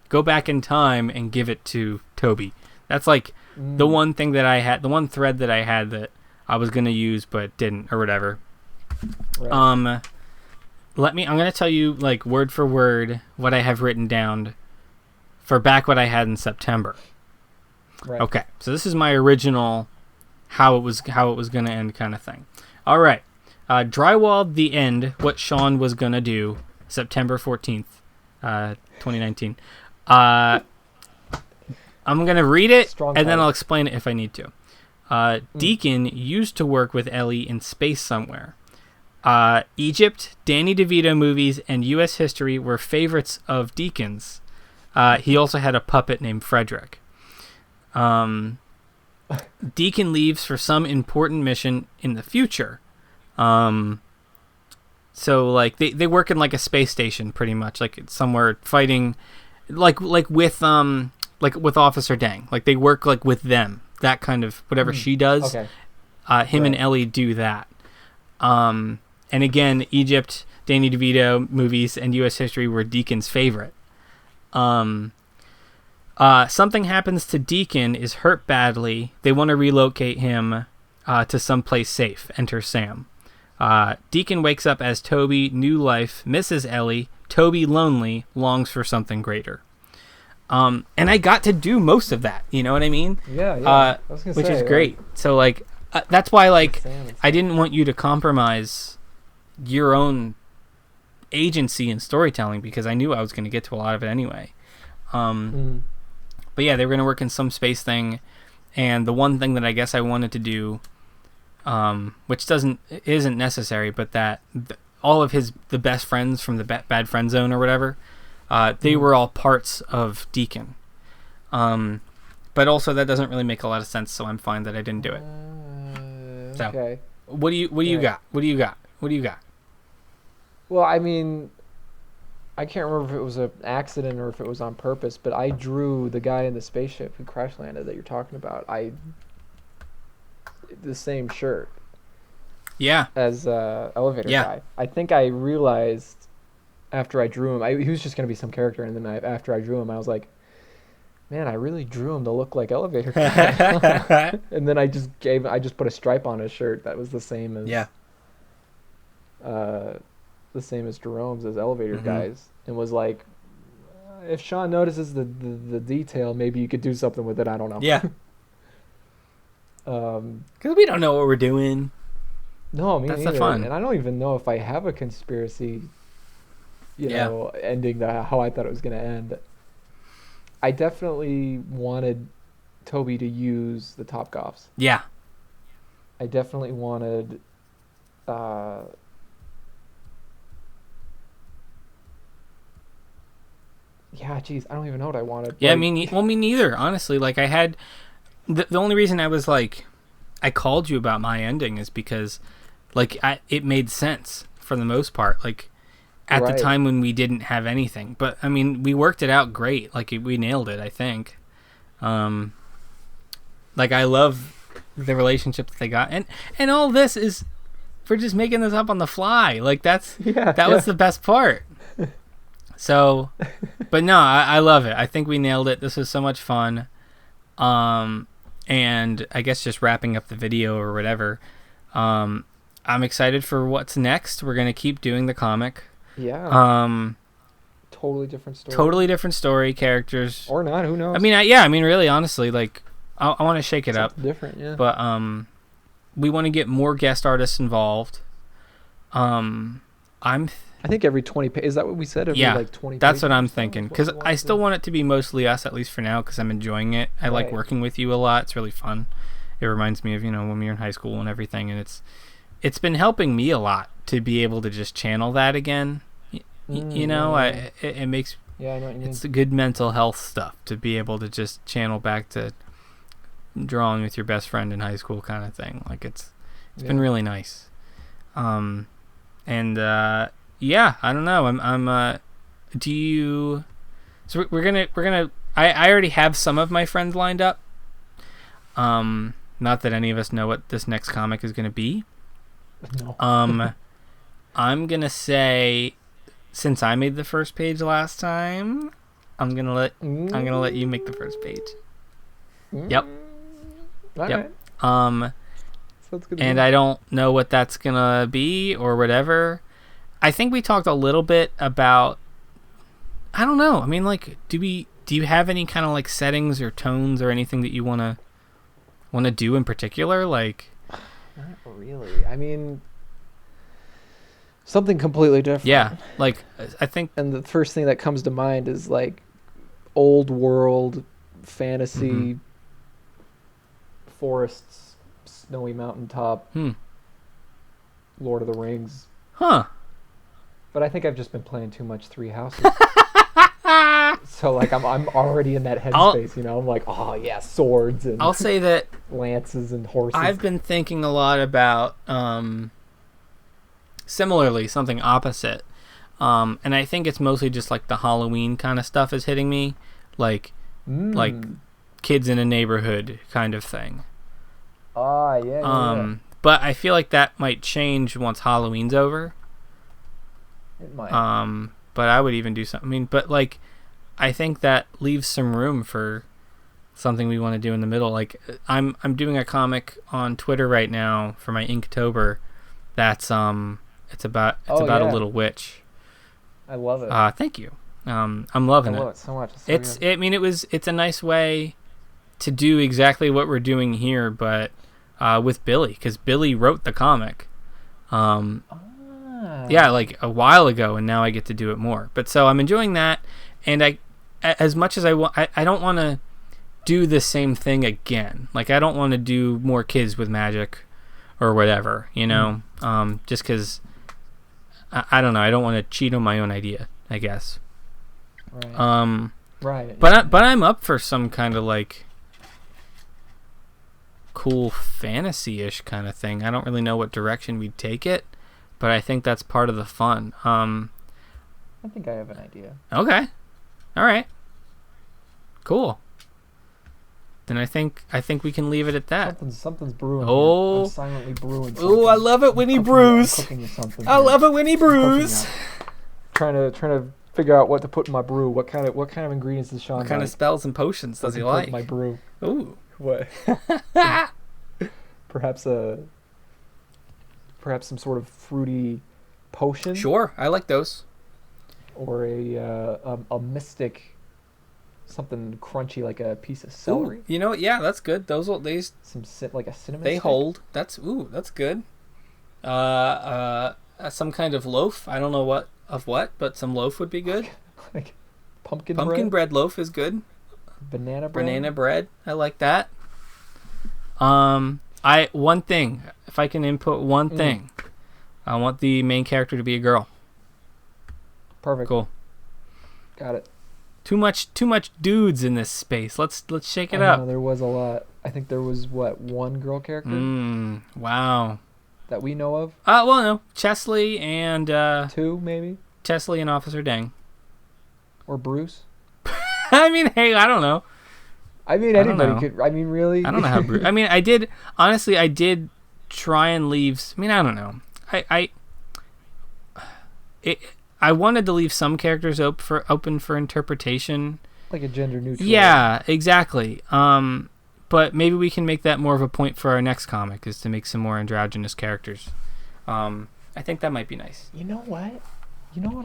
go back in time and give it to Toby. That's like the one thing that I had, the one thread that I had that I was going to use but didn't or whatever. Right. I'm going to tell you like word for word what I have written down for back what I had in September. Right. Okay. So this is my original how it was going to end, kind of thing. All right, Drywalled, the end. What Sean was going to do, September 14th, 2019. I'm going to read it, and then I'll explain it if I need to. Deacon used to work with Ellie in space somewhere. Egypt, Danny DeVito movies, and U.S. history were favorites of Deacon's. He also had a puppet named Frederick. Deacon leaves for some important mission in the future. So like they work in like a space station pretty much, like it's somewhere fighting like with Officer Dang. Like they work like with them. That kind of whatever she does. Okay. Him and Ellie do that. And again, Egypt, Danny DeVito movies, and U.S. history were Deacon's favorite. Something happens to Deacon, is hurt badly. They want to relocate him to someplace safe. Enter Sam. Deacon wakes up as Toby, new life, misses Ellie. Toby, lonely, longs for something greater. And I got to do most of that. You know what I mean? Yeah. I was gonna which say, is great. So like, that's why like I didn't want you to compromise your own agency in storytelling, because I knew I was going to get to a lot of it anyway. But yeah, they were going to work in some space thing, and the one thing that I guess I wanted to do, which isn't necessary, but that all of the best friends from the bad friend zone or whatever, they were all parts of Deacon. But also that doesn't really make a lot of sense, so I'm fine that I didn't do it. So, okay. What do you got? What do you got? Well, I mean, I can't remember if it was an accident or if it was on purpose, but I drew the guy in the spaceship who crash landed that you're talking about. The same shirt. Yeah. As elevator guy. I think I realized after I drew him, he was just going to be some character, and then after I drew him, I was like, man, I really drew him to look like elevator guy. And then I just put a stripe on his shirt that was the same as the same as Jerome's as elevator guys, and was like, if Sean notices the detail, maybe you could do something with it. I don't know. Yeah. Because we don't know what we're doing. No, me That's neither. the fun. And I don't even know if I have a conspiracy, ending how I thought it was going to end. I definitely wanted Toby to use the Topgoffs. Yeah. I definitely wanted I don't even know what I wanted. Yeah, me neither, honestly. Like, I had... The only reason I was, like... I called you about my ending is because, like, it made sense for the most part. Like, at the time when we didn't have anything. But, I mean, we worked it out great. Like, we nailed it, I think. Like, I love the relationship that they got. And all this is for just making this up on the fly. Like, that was the best part. So, but no, I love it. I think we nailed it. This was so much fun. And I guess just wrapping up the video or whatever, I'm excited for what's next. We're going to keep doing the comic. Yeah. Totally different story. Characters. Or not, who knows? I mean, really, honestly, like, I want to shake it up. Different, yeah. But, we want to get more guest artists involved. I think every 20 pages. Is that what we said? Like 20 that's pages what I'm thinking. Because I still want it to be mostly us, at least for now, because I'm enjoying it. I like working with you a lot. It's really fun. It reminds me of, when we were in high school and everything. And it's been helping me a lot to be able to just channel that again. It makes... Yeah, I know what you mean. It's the good mental health stuff to be able to just channel back to drawing with your best friend in high school kind of thing. Like, it's been really nice. Yeah, I don't know. So we're gonna. I already have some of my friends lined up. Not that any of us know what this next comic is gonna be. No. I'm gonna say, since I made the first page last time, I'm gonna let you make the first page. Yep. All yep. Right. And I don't know what that's gonna be or whatever. I think we talked a little bit about, I don't know. I mean, like, do you have any kind of like settings or tones or anything that you want to want to do in particular? Like, not really. I mean, something completely different. Yeah, like I think. And the first thing that comes to mind is like old world fantasy, forests, snowy mountaintop, Lord of the Rings. Huh. But I think I've just been playing too much Three Houses. So like I'm already in that headspace, you know. I'm like, oh yeah, swords and I'll say that lances and horses. I've been thinking a lot about similarly something opposite, and I think it's mostly just like the Halloween kind of stuff is hitting me, like kids in a neighborhood kind of thing. Yeah. But I feel like that might change once Halloween's over. It might. But I would even do something. I mean, but like, I think that leaves some room for something we want to do in the middle. Like, I'm doing a comic on Twitter right now for my Inktober. That's it's about a little witch. I love it. Thank you. I'm loving it. I love it so much. It's a nice way to do exactly what we're doing here, but with Billy, because Billy wrote the comic. Yeah, like a while ago, and now I get to do it more. But so I'm enjoying that, and I, as much as I want, I don't want to do the same thing again. Like, I don't want to do more kids with magic or whatever, you know, just because I don't know. I don't want to cheat on my own idea, I guess. Right. Right. But I'm up for some kind of like cool fantasy-ish kind of thing. I don't really know what direction we'd take it, but I think that's part of the fun. I think I have an idea. Okay. All right. Cool. Then I think we can leave it at that. Something's brewing. Oh. I'm silently brewing. Oh, I love it when he brews. I love it when he brews. Trying to figure out what to put in my brew. What kind of ingredients does Sean? What kind of spells and potions does he like? My brew. Ooh. What? Perhaps some sort of fruity potion. Sure, I like those. Or a mystic, something crunchy like a piece of celery. Ooh, you know what? Yeah, that's good. Like a cinnamon. They stick. hold. That's good. Some kind of loaf. I don't know what, but some loaf would be good. Like pumpkin bread loaf is good. Banana bread. I like that. One thing. If I can input one thing, I want the main character to be a girl. Perfect. Cool. Got it. Too much dudes in this space. Let's shake it up. There was a lot. I think there was one girl character. Wow. That we know of. Well, no, Chesley and two maybe. Chesley and Officer Dang. Or Bruce. I mean, hey, I don't know. I mean, anybody could. I mean, really. I don't know how Bruce. I mean, I did try and leave. I mean, I don't know. I wanted to leave some characters open for interpretation. Like a gender neutral. Yeah, exactly. But maybe we can make that more of a point for our next comic, is to make some more androgynous characters. I think that might be nice. You know what?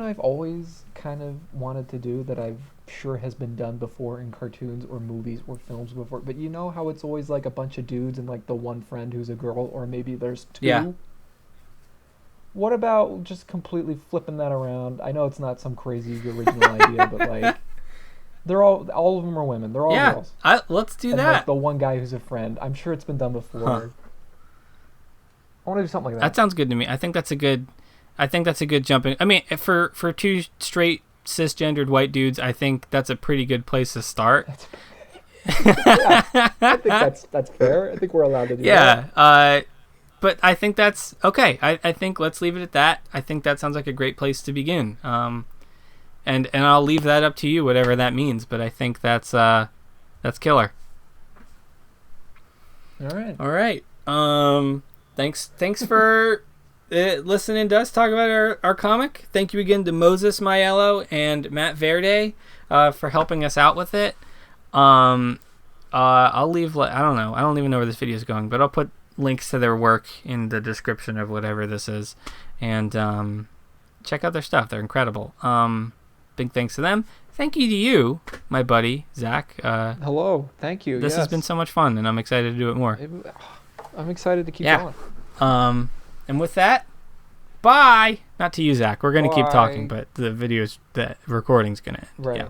I've always kind of wanted to do that I've sure has been done before in cartoons or movies or films before. But you know how it's always like a bunch of dudes and like the one friend who's a girl, or maybe there's two? Yeah. What about just completely flipping that around? I know it's not some crazy original idea, but like they're all of them are women. They're all girls. Let's do and that. Like the one guy who's a friend. I'm sure it's been done before. Huh. I want to do something like that. That sounds good to me. I think that's a good jumping. I mean, for two straight cisgendered white dudes, I think that's a pretty good place to start. Yeah, I think that's fair. I think we're allowed to do that. Yeah. But I think that's okay. I think let's leave it at that. I think that sounds like a great place to begin. And I'll leave that up to you, whatever that means. But I think that's killer. All right. Thanks for listening to us talk about our comic. Thank you again to Moses Maiello and Matt Verde for helping us out with it. I'll leave. I don't know. I don't even know where this video is going, but I'll put links to their work in the description of whatever this is, and check out their stuff. They're incredible. Big thanks to them. thank you to you, my buddy Zach. Hello, thank you. This has been so much fun, and I'm excited to do it more. I'm excited to keep going. And with that, bye. Not to you, Zach. We're gonna keep talking, but the recording's gonna end. Right. Yeah.